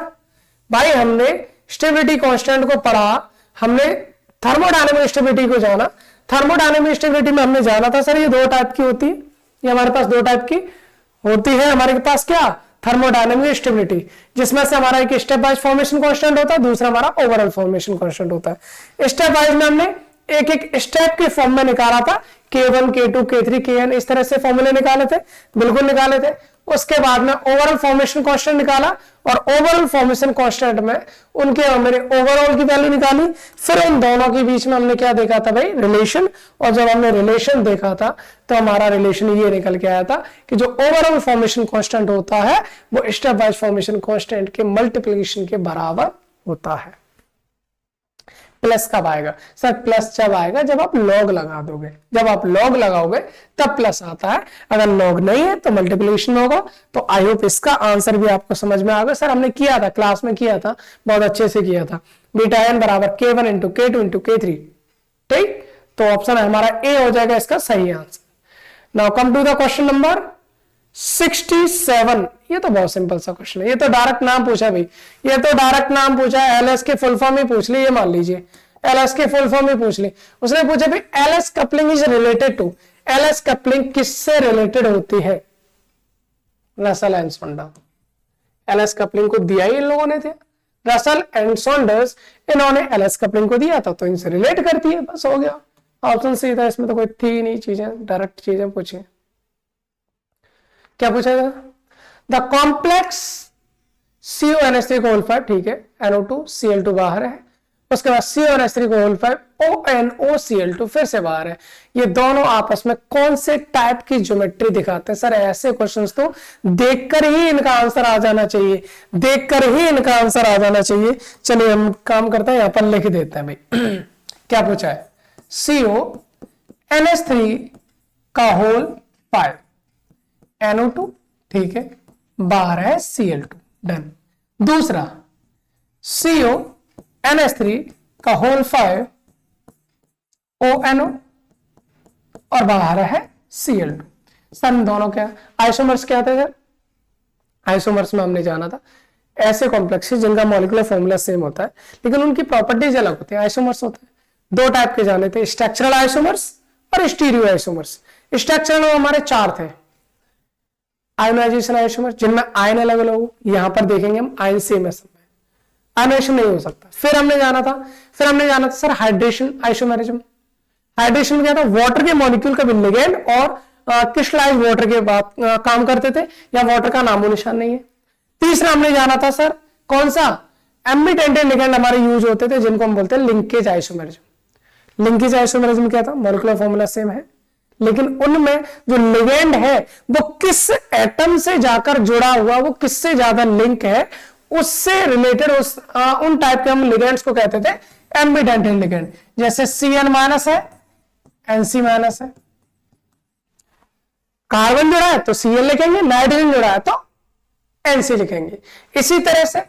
A: भाई हमने स्टेबिलिटी कांस्टेंट को पढ़ा, हमने थर्मोडायनेमिक स्टेबिलिटी को जाना। थर्मोडायनेमिक स्टेबिलिटी में हमने जाना था सर ये 2 टाइप की होती है, ये हमारे पास 2 टाइप की होती है। हमारे पास क्या? थर्मोडायनेमिक स्टेबिलिटी, जिसमें से हमारा एक स्टेप वाइज फॉर्मेशन कांस्टेंट होता है, दूसरा हमारा ओवरऑल फॉर्मेशन कांस्टेंट होता है। स्टेप वाइज में हमने एक एक स्टेप के फॉर्म में निकाला था, K1 K2 K3 Kn, इस तरह से फॉर्मूले निकाले थे, बिल्कुल निकाले थे। उसके बाद में ओवरऑल फॉर्मेशन कांस्टेंट निकाला, और ओवरऑल फॉर्मेशन कांस्टेंट में उनके हमने ओवरऑल की वैल्यू निकाली। फिर उन दोनों के बीच में हमने क्या देखा था भाई? रिलेशन। और जब हमने रिलेशन देखा था तो हमारा रिलेशन ये निकल के आया था कि जो ओवरऑल फॉर्मेशन कांस्टेंट होता है वो स्टेप वाइज फॉर्मेशन कांस्टेंट के मल्टीप्लिकेशन के बराबर होता है। प्लस कब आएगा सर? प्लस जब आएगा जब आप लॉग लगा दोगे, जब आप लॉग लगाओगे तब प्लस आता है, अगर लॉग नहीं है तो मल्टीप्लिकेशन होगा। तो आई होप इसका आंसर भी आपको समझ में आ गया। सर हमने किया था, क्लास में किया था, बहुत अच्छे से किया था। बीटा एन बराबर K1 into K2 into K3, ठीक। तो ऑप्शन हमारा ए हो जाएगा इसका सही answer. Now come to the question number 67। ये तो बहुत सिंपल सा क्वेश्चन है, ये तो डायरेक्ट नाम पूछा भाई, ये तो डायरेक्ट नाम पूछा, एलएस के फुल फॉर्म ही पूछ ली, ये मान लीजिए एलएस के फुल फॉर्म ही पूछ ली। उसने पूछा भाई LS coupling is related to, LS coupling किससे रिलेटेड होती है? Russell and Saunders. LS coupling को दिया ही इन लोगों ने थे, रसल एंड सॉन्डर्स, इन्होंने एलएस कपलिंग को दिया था तो इनसे रिलेट करती है, बस हो गया। ऑप्शन सी था, इसमें तो कोई थी नहीं चीजें, डायरेक्ट चीजें पूछी। क्या पूछा था? द कॉम्प्लेक्स CONH3 ठीक है, NO2 Cl2 बाहर है, उसके बाद CONH3 ONOCl2 फिर से बाहर है। ये दोनों आपस में कौन से टाइप की ज्योमेट्री दिखाते हैं? सर ऐसे क्वेश्चंस तो देखकर ही इनका आंसर आ जाना चाहिए, देखकर ही इनका आंसर आ जाना चाहिए। चलिए हम काम करते हैं, यहां पर लिख देते हैं भाई। क्या पूछा है? CONH3 का होल 5, NO2 ठीक है, बाहर है Cl2, डन। दूसरा CONH3 का होल 5 ONO और बाहर है Cl2। सर दोनों क्या आइसोमर्स क्या थे? सर आइसोमर्स में हमने जाना था ऐसे कॉम्प्लेक्स जिनका मॉलिक्यूलर फॉर्मूला सेम होता है लेकिन उनकी प्रॉपर्टीज अलग होती है। आइसोमर्स होते हैं दो टाइप के जाने थे, स्ट्रक्चरल आइसोमर्स और स्टीरियो आइसोमर्स। स्ट्रक्चरल में हमारे 4 थे। आयोनाइजेशन आइसोमर जिनमें आयन अलग अलग हो, यहां पर देखेंगे हम आयन सेम है, आयोनाइजेशन नहीं हो सकता। फिर हमने जाना था सर हाइड्रेशन आइसोमेरिज्म। हाइड्रेशन में क्या था? वाटर के मॉलिक्यूल का भी लिगेंड और क्रिस्टलाइज वाटर के बाद काम करते थे, या वाटर का नामो निशान नहीं है। तीसरा हमने जाना था सर कौन सा? एम्बिडेंटेड लिगेंड हमारे यूज होते थे जिनको हम बोलते हैं लिंकेज आइसोमेरिज्म। लिंकेज आइसोमेरिज्म क्या था? मॉलिक्यूलर फॉर्मूला सेम है लेकिन उनमें जो लिगेंड है वो किस एटम से जाकर जुड़ा हुआ, वो किससे ज्यादा लिंक है, उससे रिलेटेड उन टाइप के हम लिगेंड्स को कहते थे एम्बिडेंटेड लिगेंड। जैसे Cn- है, Nc- है, कार्बन जुड़ा है तो Cl लिखेंगे, नाइट्रोजन जुड़ा है तो Nc लिखेंगे। इसी तरह से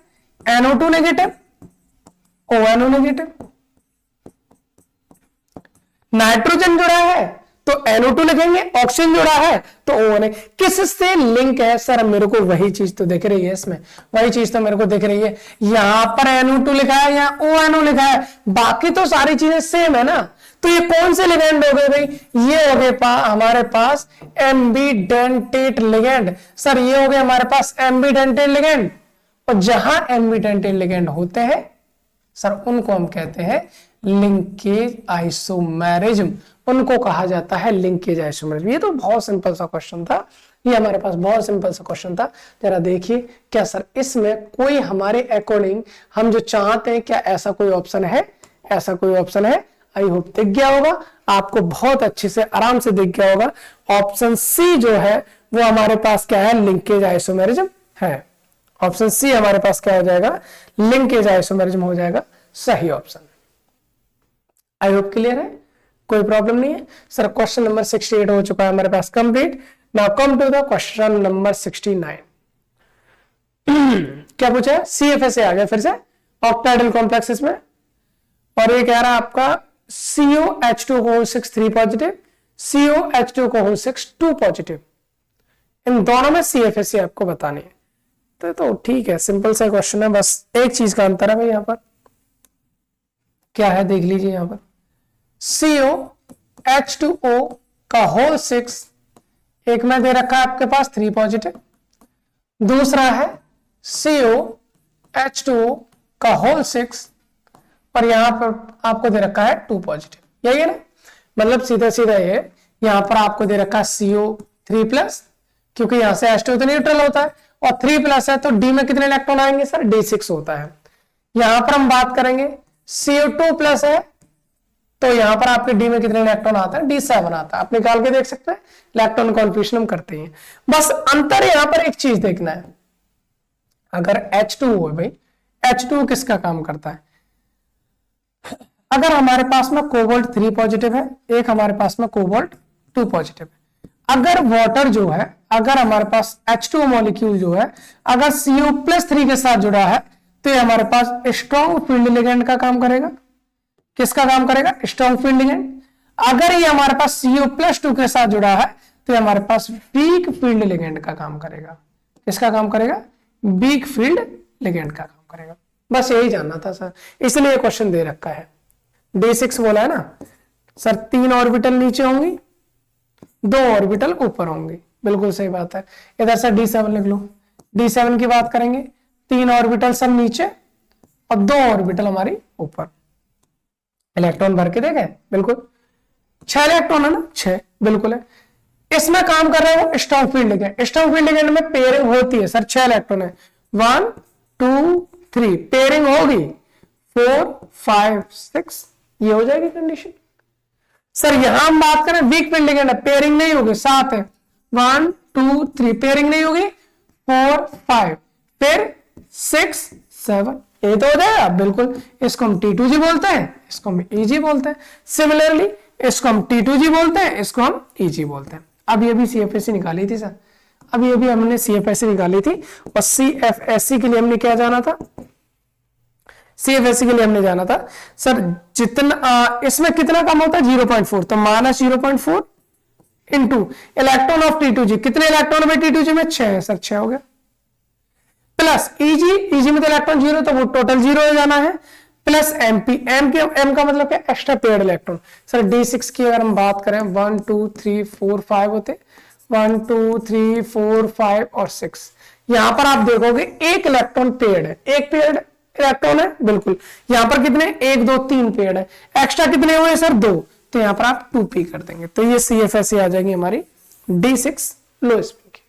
A: NO2 negative, ONO negative, nitrogen जुड़ा है तो NO2 लिखेंगे, ऑक्सीजन जुड़ा है तो ON। किससे लिंक है? सर मेरे को वही चीज तो दिख रही है, इसमें वही चीज तो मेरे को दिख रही है। यहां पर NO2 लिखा है, यहां ONO लिखा है, बाकी तो सारी चीजें सेम है ना। तो ये कौन से लिगेंड हो गए भाई? ये हो गए हमारे पास एम्बिडेंटेड लिगेंड। सर ये हो गए हमारे पास एम्बिडेंटेड लिगेंड, और जहां एम्बिडेंटेड लिगेंड होते हैं सर उनको हम कहते हैं लिंकेज आइसोमेरिज्म, उनको कहा जाता है लिंकेज आइसोमेरिज्म। ये तो बहुत सिंपल सा क्वेश्चन था, ये हमारे पास बहुत सिंपल सा क्वेश्चन था। जरा देखिए क्या सर इसमें कोई हमारे अकॉर्डिंग हम जो चाहते हैं, क्या ऐसा कोई ऑप्शन है? ऐसा कोई ऑप्शन है? आई होप दिख गया होगा आपको, बहुत अच्छे से आराम से दिख गया होगा। ऑप्शन सी जो है वो हमारे पास क्या है? लिंकेज आइसोमेरिज्म है। ऑप्शन सी हमारे पास क्या हो जाएगा? लिंकेज आइसोमेरिज्म हो जाएगा सही ऑप्शन। आई होप क्लियर है, कोई प्रॉब्लम नहीं है। सर क्वेश्चन नंबर 68 हो चुका है हमारे पास complete. Now come to the question number 69। क्या पूछा है? CFSA आ गया फिर से, ऑक्टाइडल कॉम्प्लेक्सेस में, और ये कह रहा है आपका COH2 3 पॉजिटिव, COH2 2 पॉजिटिव, इन दोनों में CFSA आपको बतानी है। तो ठीक है, सिंपल सा क्वेश्चन है, बस एक चीज का अंतर है भाई। यहां पर क्या है देख लीजिए, यहां पर COH2O का होल 6, एक में दे रखा है आपके पास 3 पॉजिटिव, दूसरा है COH2O का होल 6 और यहां पर आपको दे रखा है 2 पॉजिटिव। यही है ना, मतलब सीधा सीधा ये यहां पर आपको दे रखा है CO3+, क्योंकि यहां से H2 तो न्यूट्रल होता है और 3+ है तो D में कितने इलेक्ट्रॉन आएंगे सर? D6 होता है। यहां पर हम बात करेंगे CO2+ है तो यहां पर आपके D में कितने इलेक्ट्रॉन आता है? D7 आता है। आप निकाल के देख सकते हैं, इलेक्ट्रॉन कॉन्फ्लिगेशन हम करते हैं। बस अंतर यहां पर एक चीज देखना है, अगर H2 हो भाई, H2 किसका काम करता है? अगर हमारे पास में कोबाल्ट 3 पॉजिटिव है, एक हमारे पास में कोबाल्ट 2 पॉजिटिव है, अगर वाटर जो है, अगर हमारे पास H2 मॉलिक्यूल जो है अगर CO+3 के साथ जुड़ा है तो ये हमारे पास स्ट्रॉन्ग फील्ड लिगेंड का काम करेगा। किसका काम करेगा? Strong field ligand. अगर ये हमारे पास CO+2 के साथ जुड़ा है तो ये हमारे पास वीक फील्ड लिगेंड का काम करेगा। किसका काम करेगा? वीक फील्ड लिगेंड का काम करेगा। बस यही जानना था सर, इसलिए क्वेश्चन दे रखा है। D6 बोला है ना सर, 3 ऑर्बिटल नीचे होंगी, 2 ऑर्बिटल ऊपर होंगी। बिल्कुल सही बात है। इधर से D7 लिख लो। D7 की बात करेंगे, 3 ऑर्बिटल सब नीचे और 2 ऑर्बिटल हमारी ऊपर। इलेक्ट्रॉन भर के देखे, बिल्कुल 6 इलेक्ट्रॉन है ना, 6 बिल्कुल है। इसमें काम कर रहे हो strong field ligand. Strong field ligand में पेयरिंग होती है सर, 6 इलेक्ट्रॉन है, 1 2 3 पेयरिंग होगी, 4 5 6 ये हो जाएगी कंडीशन। सर यहां हम बात करें वीक फील्ड लिगेंड, पेयरिंग नहीं होगी, 7 है, 1 2 3 पेयरिंग नहीं होगी, 4 5 फिर 6 7 ये तो हो जाएगा बिल्कुल। इसको हम T2G बोलते हैं, इसको हम EG बोलते हैं। सिमिलरली इसको हम T2G बोलते हैं, इसको हम EG बोलते हैं। अब ये भी CFSE निकाली थी सर, अब ये भी हमने CFSE निकाली थी। और CFSE के लिए हमने क्या जाना था? CFSE के लिए हमने जाना था सर जितना इसमें कितना कम होता है 0.4, तो -0.4 इंटू इलेक्ट्रॉन ऑफ T2G। कितने इलेक्ट्रॉन में T2G में? 6 है सर, 6 हो गया। प्लस EG में तो इलेक्ट्रॉन 0, तो वो टोटल 0 हो जाना है। प्लस MP, M का मतलब क्या? Extra paired electron. Sir D6 की अगर हम बात करें 1 2 3 4 5 होते, 1 2 3 4 5 और 6। यहां पर आप देखोगे एक इलेक्ट्रॉन पेयर्ड है, एक पेयर्ड इलेक्ट्रॉन है बिल्कुल। यहां पर कितने? 1 2 3 पेयर्ड है। एक्स्ट्रा कितने हुए सर? 2, तो यहां पर आप 2p कर देंगे, तो ये CFSE आ जाएगी हमारी D6 लो स्पिन की।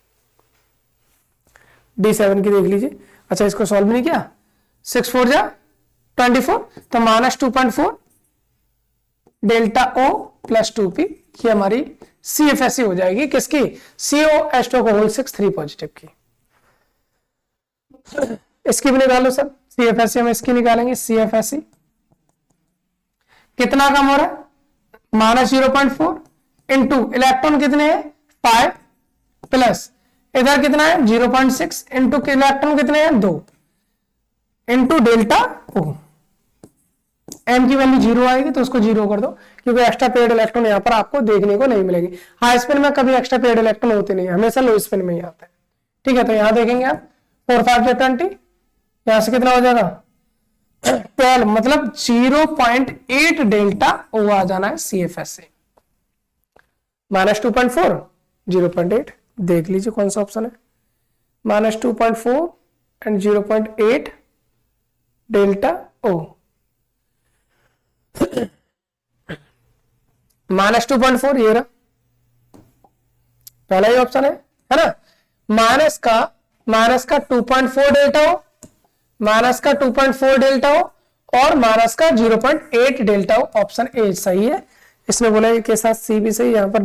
A: D7 की देख लीजिए। अच्छा इसको सॉल्व नहीं किया, 6 4 जा 24, तो -2.4 डेल्टा O प्लस 2p, ये हमारी CFSE हो जाएगी। किसकी? COH2 3 पॉजिटिव की। इसकी भी निकालो सर, CFSE हम इसकी निकालेंगे। CFSE कितना कम हो रहा है? -0.4 इंटू इलेक्ट्रॉन कितने हैं? 5 प्लस इधर कितना है? 0.6 इंटू इलेक्ट्रॉन कितने हैं? 2 इंटू डेल्टा O। M की वैल्यू 0 आएगी तो उसको 0 कर दो, क्योंकि एक्स्ट्रा पेयर्ड इलेक्ट्रॉन यहां पर आपको देखने को नहीं मिलेगी। हाई स्पिन में कभी एक्स्ट्रा पेयर्ड इलेक्ट्रॉन होते नहीं, हमेशा लो स्पिन में ही आता है। ठीक है, तो यहां देखेंगे आप 4 5 20, यहां से कितना हो जाएगा? 12, मतलब 0.8 डेल्टा O आ जाना है CFSE। -2.4 0.8 देख लीजिए कौन सा ऑप्शन है। -2.4 एंड 0.8 डेल्टा O। -2.4 ये रहा, पहला ही ऑप्शन है ना। माइनस का 2.4 डेल्टा O, माइनस का 2.4 डेल्टा O और माइनस का 0.8 डेल्टा O। ऑप्शन ए सही है। इसने बोला के साथ सी भी सही। यहां पर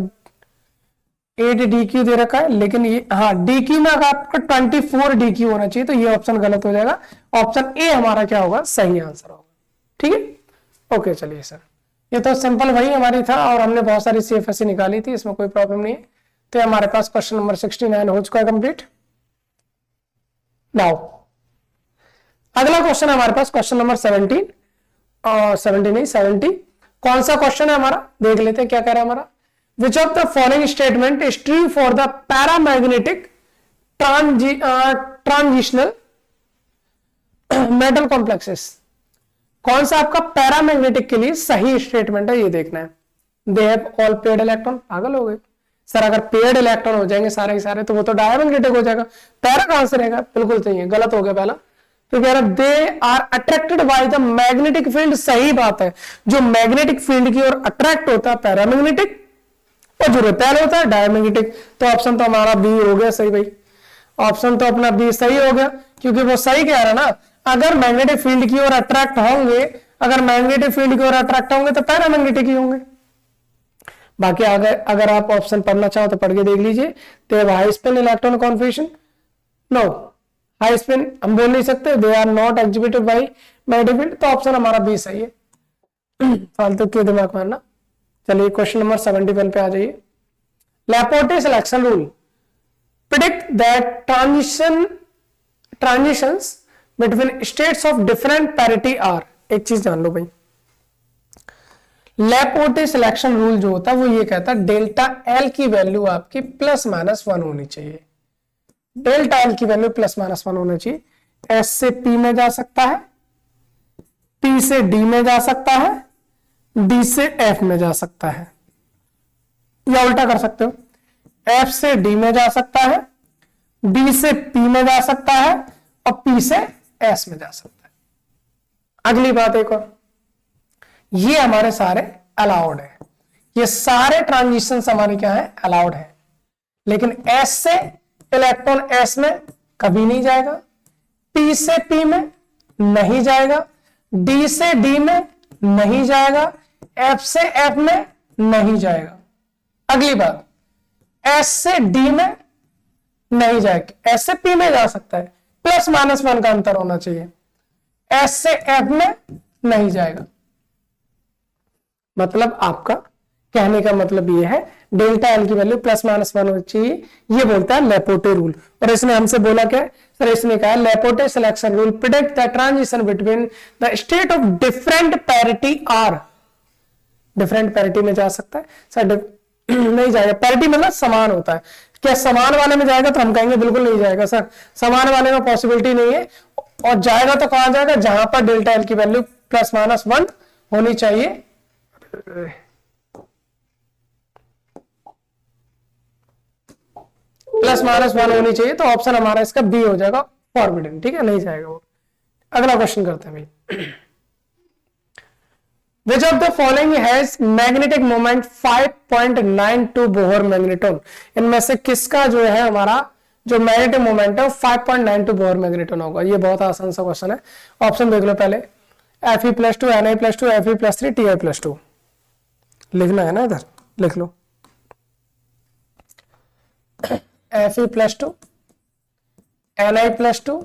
A: 8 DQ दे रखा है, लेकिन ये हाँ DQ में अगर आपका 24 DQ होना चाहिए, तो ये ऑप्शन गलत हो जाएगा। ऑप्शन ए हमारा क्या होगा? सही आंसर होगा। ठीक है, ओके चलिए सर, ये तो सिंपल वही हमारी था और हमने बहुत सारी CFSE निकाली थी, इसमें कोई प्रॉब्लम नहीं है। तो हमारे पास क्वेश्चन नंबर 69 हो चुका है कंप्लीट। नाउ अगला क्वेश्चन है हमारे पास क्वेश्चन नंबर 17 और 70 नहीं 70। कौन सा क्वेश्चन है हमारा? देख लेते हैं क्या कह रहा है हमारा। Which of the following statement is true for the paramagnetic transitional metal complexes. कौन सा आपका पैरामैग्नेटिक के लिए सही स्टेटमेंट है, ये देखना है। They have all paired electron. पागल हो गए सर, अगर पेयर्ड इलेक्ट्रॉन हो जाएंगे सारे के सारे तो वो तो डायमैग्नेटिक हो जाएगा। पैरा कहां से रहेगा? बिल्कुल सही है, गलत हो गया पहला। तो कह रहा they are attracted by the magnetic field. सही बात है, जो मैग्नेटिक फील्ड की ओर अट्रैक्ट होता है पैरामैग्नेटिक, और जो रिपेल होता है डायमैग्नेटिक। तो ऑप्शन तो हमारा बी हो गया सही भाई। ऑप्शन तो अपना बी सही हो गया, क्योंकि वो सही कह रहा है ना, अगर मैग्नेटिक फील्ड की ओर अट्रैक्ट होंगे, अगर मैग्नेटिक फील्ड की ओर अट्रैक्ट होंगे तो पैरामैग्नेटिक ही होंगे। बाकी अगर आप ऑप्शन पढ़ना चाहो तो पढ़ के देख लीजिए। तो high spin electron configuration, no high spin हम बोल नहीं सकते, they are not executed by magnetic field. तो ऑप्शन हमारा बी सही है। फालतू क्यों दिमाग मारना। चलिए क्वेश्चन नंबर 71 पे आ जाइए। Laporte selection rule predict that transitions between states of different parity are. एक चीज जान लो भाई, लेपोटे सिलेक्शन रूल जो होता है वो ये कहता है डेल्टा एल की वैल्यू आपकी +-1 होनी चाहिए। डेल्टा एल की वैल्यू +-1 होनी चाहिए। एस से पी में जा सकता है, पी से डी में जा सकता है, डी से एफ में जा सकता है, या उल्टा कर सकते हो, एफ से डी में जा सकता है, डी से पी में जा सकता है और पी से एस में जा सकता है। अगली बात एक और, ये हमारे सारे अलाउड है, ये सारे ट्रांजिशन हमारे क्या है, अलाउड है। लेकिन एस से इलेक्ट्रॉन एस में कभी नहीं जाएगा, पी से पी में नहीं जाएगा, डी से डी में नहीं जाएगा, एफ से एफ में नहीं जाएगा। अगली बात, एस से डी में नहीं जाएगा, एस से पी में जा सकता है, +-1 का अंतर होना चाहिए। एस से एफ में नहीं जाएगा। मतलब आपका कहने का मतलब ये है डेल्टा एल की वैल्यू +-1 होनी चाहिए, ये बोलता है लेपोटे रूल। और इसने हमसे बोला क्या सर, इसने कहा Laporte selection rule predict the transition between the state of different parity are. Different parity में जा सकता है सर, नहीं जाएगा। पैरिटी मतलब समान होता है, क्या समान वाले में जाएगा तो हम कहेंगे बिल्कुल नहीं जाएगा सर, समान वाले में पॉसिबिलिटी नहीं है। और जाएगा तो कहां जाएगा, जहां पर डेल्टा एल की वैल्यू +-1 होनी चाहिए। +-1 होनी चाहिए, तो ऑप्शन हमारा इसका बी हो जाएगा, फॉरबिडन। ठीक है, नहीं जाएगा वो। अगला क्वेश्चन करते हैं भाई। Which of the following has magnetic moment 5.92 Bohr magneton? इनमें से किसका जो है हमारा जो मैग्नेटिक मोमेंट है 5.92 बोहर मैग्नेटोन होगा? ये बहुत आसान सा क्वेश्चन है। ऑप्शन देख लो पहले, Fe+2, Na+2, Fe+3, Ti+2। लिखना है ना, इधर लिख लो, Fe+2, Na+2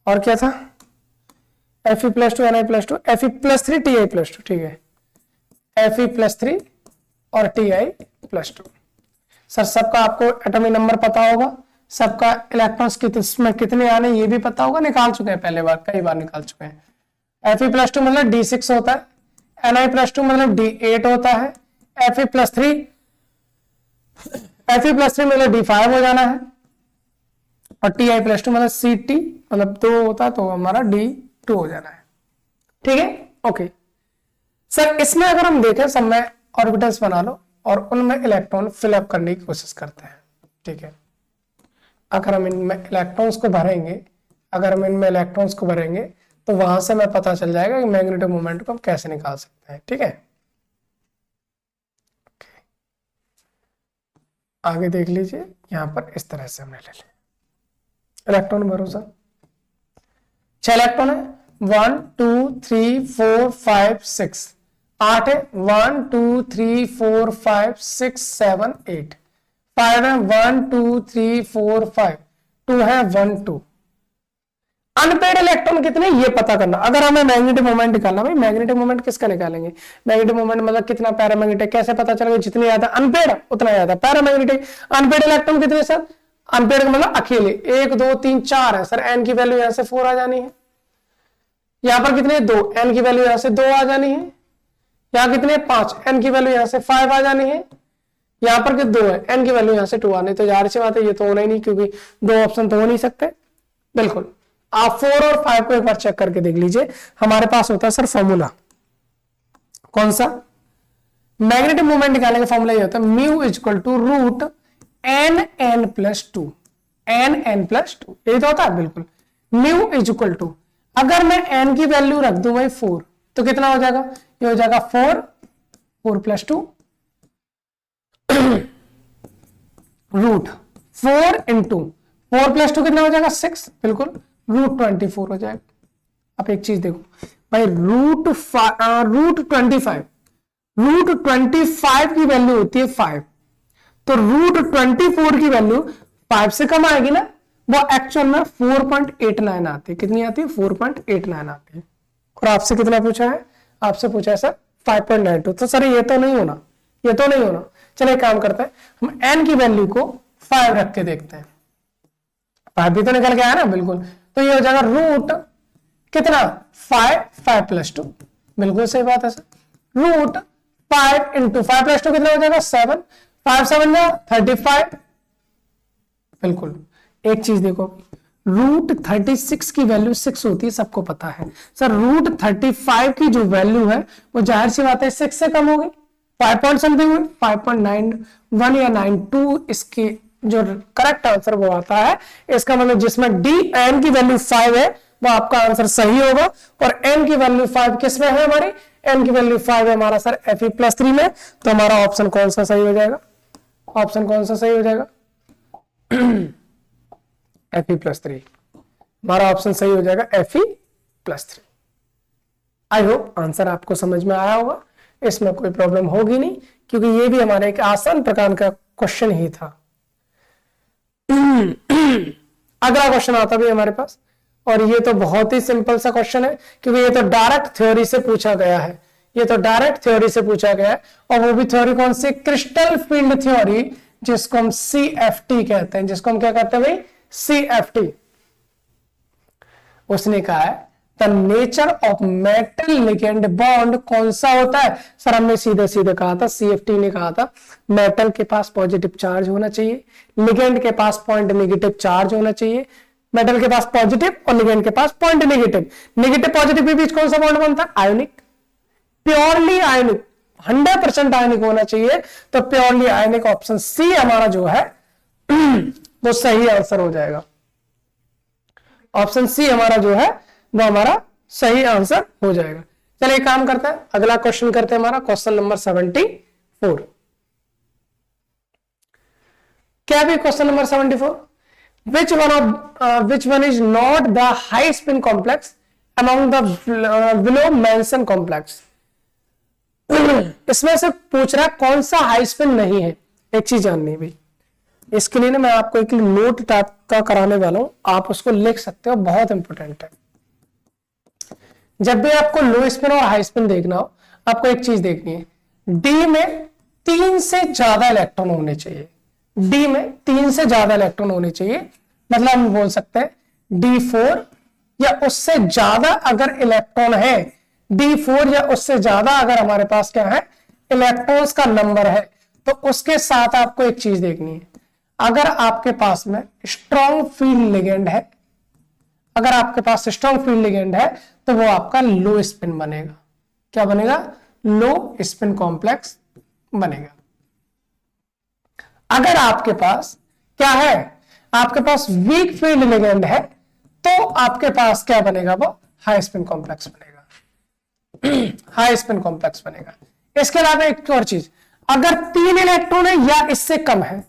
A: और क्या था, Fe+2, Na+2, Fe+3, Ti+2। ठीक है, Fe+3 और Ti+2। सर सबका आपको एटॉमिक नंबर पता होगा, सबका इलेक्ट्रॉन्स कितने कितने आने ये भी पता होगा, निकाल चुके हैं पहले बार, कई बार निकाल चुके हैं। Fe+2 मतलब D6 होता है, Na+2 मतलब D8 होता है, Fe+3 मतलब D5 हो जाना है, और Ti+2 मतलब Ct मतलब 2 होता है, तो हमारा D2 हो जाना है। ठीक है, ओके सर। इसमें अगर हम देखें, सब में ऑर्बिटल्स बना लो और उनमें इलेक्ट्रॉन फिलअप करने की कोशिश करते हैं। ठीक है, अगर हम इनमें इलेक्ट्रॉन्स को भरेंगे, तो वहां से हमें पता चल जाएगा कि मैग्नेटिक मोमेंट को हम कैसे निकाल सकते हैं। ठीक है, आगे देख लीजिए, यहां पर इस तरह से हमने ले लिया, इलेक्ट्रॉन भरो सर। 6 इलेक्ट्रॉन है, 1 2 3 4 5 6, 8 है, 1 2 3 4 5 6 7 8, 5 है, 1 2 3 4 5, 2 है, 1 2। अनपेड इलेक्ट्रॉन कितने ये पता करना। अगर हमें मैग्नेटिक मोमेंट निकालना, भाई मैग्नेटिक मोमेंट किसका निकालेंगे, मैग्नेटिक मोमेंट मतलब कितना पैरामैग्नेटिक, कैसे पता चलेगा, जितने ज्यादा अनपेड उतना ज्यादा पैरामैग्नेटिक। अनपेड इलेक्ट्रॉन कितने सर, अनपेड मतलब अकेले 1 2 3 4 है सर, एन की वैल्यू यहां से 4 आ जानी है, यहां पर कितने 2, एन की वैल्यू यहां से 2 आ जानी है, यहां कितने 5, एन की वैल्यू यहां से 5 आ जानी है, यहां पर कि 2 है, एन की वैल्यू यहां से 2 आनी, तो जाहिर सी बात है ये तो होना ही नहीं, क्योंकि 2 ऑप्शन तो हो नहीं सकते। बिल्कुल, आप 4 और 5 को एक बार चेक करके देख लीजिए। हमारे पास होता है सर फॉर्मूला, कौन सा, मैग्नेटिक मोमेंट निकालने का फॉर्मूला ये होता है, μ √NN+2, NN+2, यही तो होता है। बिल्कुल, μ अगर मैं n की वैल्यू रख दूं भाई 4, तो कितना हो जाएगा, ये हो जाएगा 4+2 √4 इंटू 4+2 कितना हो जाएगा 6, बिल्कुल √24 हो जाएगा। अब एक चीज देखो भाई, √25 की वैल्यू होती है 5, तो √24 की वैल्यू 5 से कम आएगी ना, वो एक्चुअल में 4.89 आती है। कितनी आती है, 4.89 आती है। और आपसे कितना पूछा है, आपसे पूछा है सर 5.92, तो सर ये तो नहीं होना, चलिए काम करते हैं, हम n की वैल्यू को 5 रख के देखते हैं। 5 भी तो निकल के आया ना, बिल्कुल, तो ये हो जाएगा रूट कितना 5+2, बिल्कुल सही बात है सर। रूट 5 इंटू 5 प्लस 2 कितना हो जाएगा 7, 5 7 जा 35। बिल्कुल एक चीज देखो, रूट 36 की वैल्यू 6 होती है, सबको पता है सर। रूट 35 की जो वैल्यू है वो जाहिर सी बात है 6 से कम होगी, 5 पॉइंट समथिंग हुई, 5.91 या 92 इसकी जो करेक्ट आंसर वो आता है। इसका मतलब जिसमें डी एन की वैल्यू 5 है वो आपका आंसर सही होगा, और एन की वैल्यू 5 किसमें है हमारी, एन की वैल्यू 5 है हमारा सर Fe+3 में। तो हमारा ऑप्शन कौन सा सही हो जाएगा, ऑप्शन कौन सा सही हो जाएगा Fe+3, हमारा ऑप्शन सही हो जाएगा Fe+3। आई होप आंसर आपको समझ में आया होगा, इसमें कोई प्रॉब्लम होगी नहीं, क्योंकि ये भी हमारे एक आसान प्रकार का क्वेश्चन ही था। अगला क्वेश्चन आता भी हमारे पास, और ये तो बहुत ही सिंपल सा क्वेश्चन है, क्योंकि ये तो डायरेक्ट थ्योरी से पूछा गया है, ये तो डायरेक्ट थ्योरी से पूछा गया है, और वो भी थ्योरी कौन सी, क्रिस्टल फील्ड थ्योरी, जिसको हम CFT कहते हैं, जिसको हम क्या कहते हैं भाई, CFT। उसने कहा है the nature of metal ligand bond कौन सा होता है सर, हमने सीधे सीधे कहा था, CFT ने कहा था मेटल के पास पॉजिटिव चार्ज होना चाहिए, लिगेंड के पास पॉइंट नेगेटिव चार्ज होना चाहिए। मेटल के पास पॉजिटिव और लिगेंड के पास पॉइंट नेगेटिव, नेगेटिव पॉजिटिव के बीच कौन सा बॉन्ड बनता है, आयोनिक, प्योरली आयोनिक, 100% आयोनिक होना चाहिए। तो प्योरली आयोनिक ऑप्शन सी हमारा जो है वो सही आंसर हो जाएगा। ऑप्शन सी हमारा जो है वो हमारा सही आंसर हो जाएगा। चलिए काम करते हैं, अगला क्वेश्चन करते हैं, हमारा क्वेश्चन नंबर 74। क्या भी question number 74, which one is not the high spin complex among the below mentioned complex। इसमें से पूछ रहा है कौन सा हाई स्पिन नहीं है। एक चीज जाननी है भाई, इसके लिए ना मैं आपको एक नोट टाइप का कराने वाला हूं, आप उसको लिख सकते हो, बहुत इंपॉर्टेंट है। जब भी आपको लो स्पिन और हाई स्पिन देखना हो, आपको एक चीज देखनी है, डी में 3 से ज्यादा इलेक्ट्रॉन होने चाहिए, डी में 3 से ज्यादा इलेक्ट्रॉन होने चाहिए। मतलब हम बोल सकते हैं D4 या उससे ज्यादा अगर इलेक्ट्रॉन है, D4 या उससे ज्यादा अगर हमारे पास क्या है, इलेक्ट्रॉन्स का नंबर है, तो उसके साथ आपको एक चीज देखनी है, अगर आपके पास में स्ट्रॉन्ग फील्ड लिगेंड है, अगर आपके पास स्ट्रॉन्ग फील्ड लिगेंड है, तो वो आपका लो स्पिन बनेगा। क्या बनेगा, लो स्पिन कॉम्प्लेक्स बनेगा। अगर आपके पास क्या है, आपके पास वीक फील्ड लिगेंड है, तो आपके पास क्या बनेगा, वो हाई स्पिन कॉम्प्लेक्स बनेगा, हाई स्पिन कॉम्प्लेक्स बनेगा। इसके अलावा एक और चीज, अगर 3 इलेक्ट्रॉन है या इससे कम है,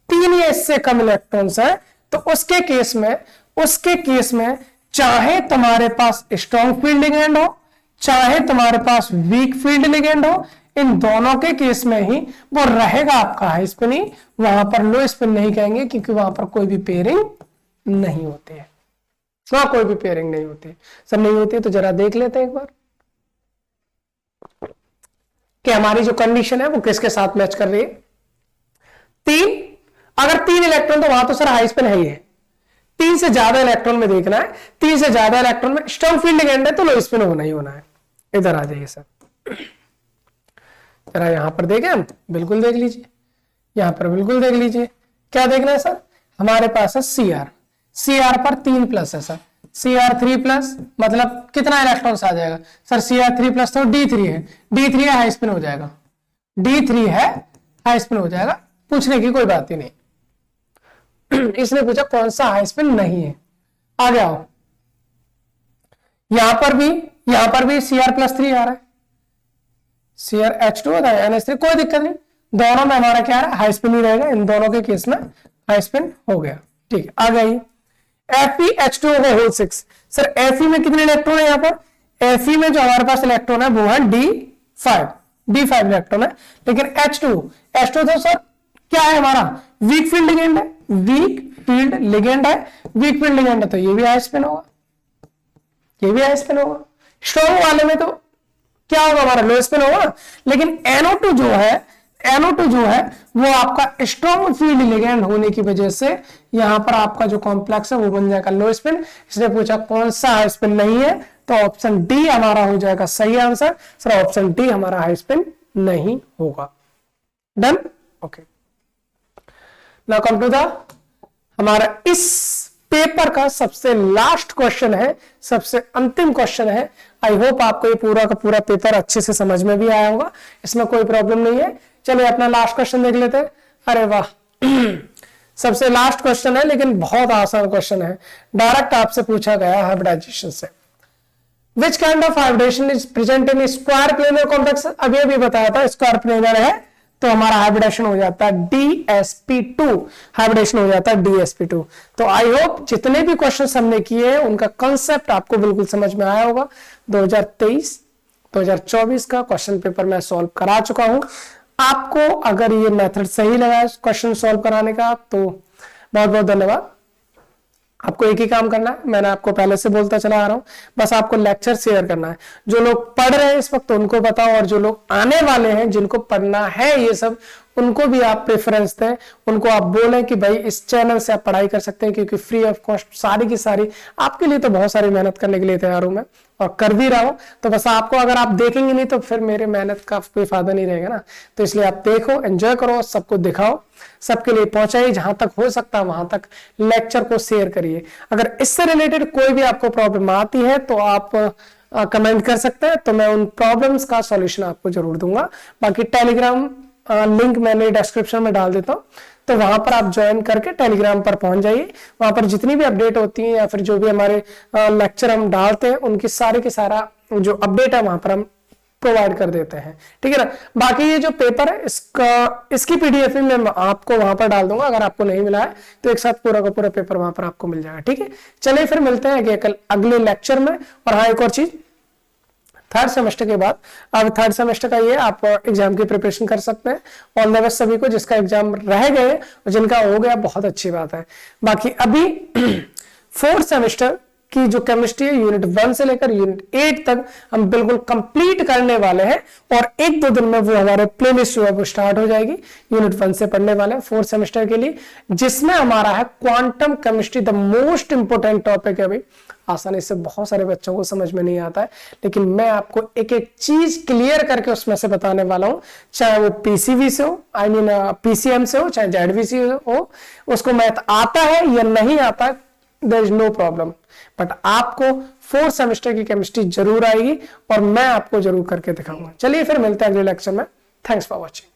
A: 3 या इससे कम इलेक्ट्रॉन्स है, तो उसके केस में चाहे तुम्हारे पास स्ट्रॉन्ग फील्ड लिगेंड हो, चाहे तुम्हारे पास वीक फील्ड लिगेंड हो, इन दोनों के केस में ही वो रहेगा आपका हाई स्पिन ही, वहां पर लो स्पिन नहीं कहेंगे, क्योंकि वहां पर कोई भी पेयरिंग नहीं होती है, वहां कोई भी पेयरिंग नहीं होती है। सब नहीं होती है तो जरा देख लेते हैं एक बार कि हमारी जो कंडीशन है वो किसके साथ मैच कर रही है। 3, अगर 3 इलेक्ट्रॉन, तो वहां तो सर हाई स्पिन है ही है। 3 से ज्यादा इलेक्ट्रॉन में देखना है, 3 से ज्यादा इलेक्ट्रॉन में स्ट्रॉन्ग फील्ड लिगेंड है, तो लो स्पिन होना ही होना है। इधर आ जाइए सर, जरा यहां पर देखें हम, बिल्कुल देख लीजिए, यहां पर बिल्कुल देख लीजिए। क्या देखना है सर, हमारे पास है CR पर 3 प्लस है सर, CR3 प्लस मतलब कितना इलेक्ट्रॉन्स आ जाएगा सर, CR3 प्लस तो D3 है, D3 है हाई स्पिन हो जाएगा, D3 है हाई स्पिन हो जाएगा, पूछने की कोई बात ही नहीं। इसने पूछा कौन सा हाई स्पिन नहीं है, आ जाओ। यहां पर भी Cr+3 आ रहा है, CrH2 होता है, NH3, कोई दिक्कत नहीं, दोनों में हमारा क्या है, हाई स्पिन ही रहेगा, इन दोनों के केस में हाई स्पिन हो गया। ठीक है, आ गई FeH2 होगा होल 6। सर Fe में कितने इलेक्ट्रॉन है, यहाँ पर Fe में जो हमारे पास इलेक्ट्रॉन है वो है D5 इलेक्ट्रॉन है, लेकिन H2 तो सर क्या है हमारा, वीक फील्ड लिगेंड है, वीक फील्ड लिगेंड है, तो ये भी हाई स्पिन होगा, ये भी हाई स्पिन होगा। स्ट्रॉन्ग वाले में तो क्या होगा, हमारा लो स्पिन होगा, लेकिन NO2 जो है वो आपका स्ट्रॉन्ग फील्ड लिगेंड होने की वजह से यहां पर आपका जो कॉम्प्लेक्स है वो बन जाएगा लो स्पिन। इसने पूछा कौन सा हाई स्पिन नहीं है, तो ऑप्शन डी हमारा हो जाएगा सही आंसर। सर ऑप्शन डी हमारा हाई स्पिन नहीं होगा। Done, okay. Now come to the हमारा इस पेपर का सबसे लास्ट क्वेश्चन है, सबसे अंतिम क्वेश्चन है। आई होप आपको ये पूरा का पूरा पेपर अच्छे से समझ में भी आया होगा, इसमें कोई प्रॉब्लम नहीं है। चलिए अपना लास्ट क्वेश्चन देख लेते हैं। अरे वाह सबसे लास्ट क्वेश्चन है, लेकिन बहुत आसान क्वेश्चन है, डायरेक्ट आपसे पूछा गया हाइब्रिडाइजेशन से। Which kind of hybridization is present in square planar complex? अभी अभी बताया था स्क्वायर प्लेनर है, तो हमारा हाइब्रिडेशन हो जाता है DsP2, हाइब्रिडेशन हो जाता है DsP2। तो आई होप जितने भी क्वेश्चन हमने किए हैं उनका कंसेप्ट आपको बिल्कुल समझ में आया होगा। 2023-2024 का क्वेश्चन पेपर मैं सॉल्व करा चुका हूं। आपको अगर ये मेथड सही लगा क्वेश्चन सॉल्व कराने का तो बहुत बहुत धन्यवाद। आपको एक ही काम करना है, मैंने आपको पहले से बोलता चला आ रहा हूं, बस आपको लेक्चर शेयर करना है। जो लोग पढ़ रहे हैं इस वक्त उनको बताओ, और जो लोग आने वाले हैं जिनको पढ़ना है ये सब, उनको भी आप प्रेफरेंस दें। उनको आप बोलें कि भाई इस चैनल से आप पढ़ाई कर सकते हैं, क्योंकि फ्री ऑफ कॉस्ट सारी की सारी आपके लिए तो बहुत सारी मेहनत करने के लिए तैयार हूं मैं, और कर भी रहा हूं। तो बस आपको, अगर आप देखेंगे नहीं तो फिर मेरे मेहनत का कोई फायदा नहीं रहेगा ना। तो इसलिए आप देखो, एंजॉय करो, सबको दिखाओ, सबके लिए पहुंचाइए, जहां तक हो सकता है वहां तक लेक्चर को शेयर करिए। अगर इससे रिलेटेड कोई भी आपको प्रॉब्लम आती है तो आप कमेंट कर सकते हैं, तो मैं उन प्रॉब्लम्स का सॉल्यूशन आपको जरूर दूंगा। बाकी टेलीग्राम लिंक मैंने डिस्क्रिप्शन में डाल देता हूँ, तो वहां पर आप ज्वाइन करके टेलीग्राम पर पहुंच जाइए। वहां पर जितनी भी अपडेट होती है या फिर जो भी हमारे लेक्चर हम डालते हैं उनकी सारे के सारा जो अपडेट है वहां पर हम प्रोवाइड कर देते हैं, ठीक है ना। बाकी ये जो पेपर है इसकी पीडीएफ मैं आपको वहां पर डाल दूंगा, अगर आपको नहीं मिला है तो एक साथ पूरा का पूरा पेपर वहां पर आपको मिल जाएगा, ठीक है। चलिए फिर मिलते हैं अगले लेक्चर में। और हाँ, एक और चीज, थर्ड सेमेस्टर के बाद, अब थर्ड सेमेस्टर का ये आप एग्जाम की प्रिपरेशन कर सकते हैं। ऑल द बेस्ट सभी को, जिसका एग्जाम रह गए और जिनका हो गया बहुत अच्छी बात है। बाकी अभी फोर्थ सेमेस्टर की जो केमिस्ट्री है यूनिट 1 से लेकर यूनिट 8 तक हम बिल्कुल कंप्लीट करने वाले हैं, और एक दो दिन में वो हमारे प्लेलिस्ट जो है वो स्टार्ट हो जाएगी। यूनिट 1 से पढ़ने वाले हैं फोर्थ सेमेस्टर के लिए, जिसमें हमारा है quantum chemistry, the most important topic है। भाई आसानी से बहुत सारे बच्चों को समझ में नहीं आता है, लेकिन मैं आपको एक एक चीज क्लियर करके उसमें से बताने वाला हूं, चाहे वो पीसीवी से हो, आई मीन पीसीएम से हो, चाहे जेडवीसी हो, उसको मैथ आता है या नहीं आता है, there is no problem, but आपको फोर्थ सेमेस्टर की केमिस्ट्री जरूर आएगी और मैं आपको जरूर करके दिखाऊंगा। चलिए फिर मिलते हैं अगले लेक्चर में। Thanks for watching.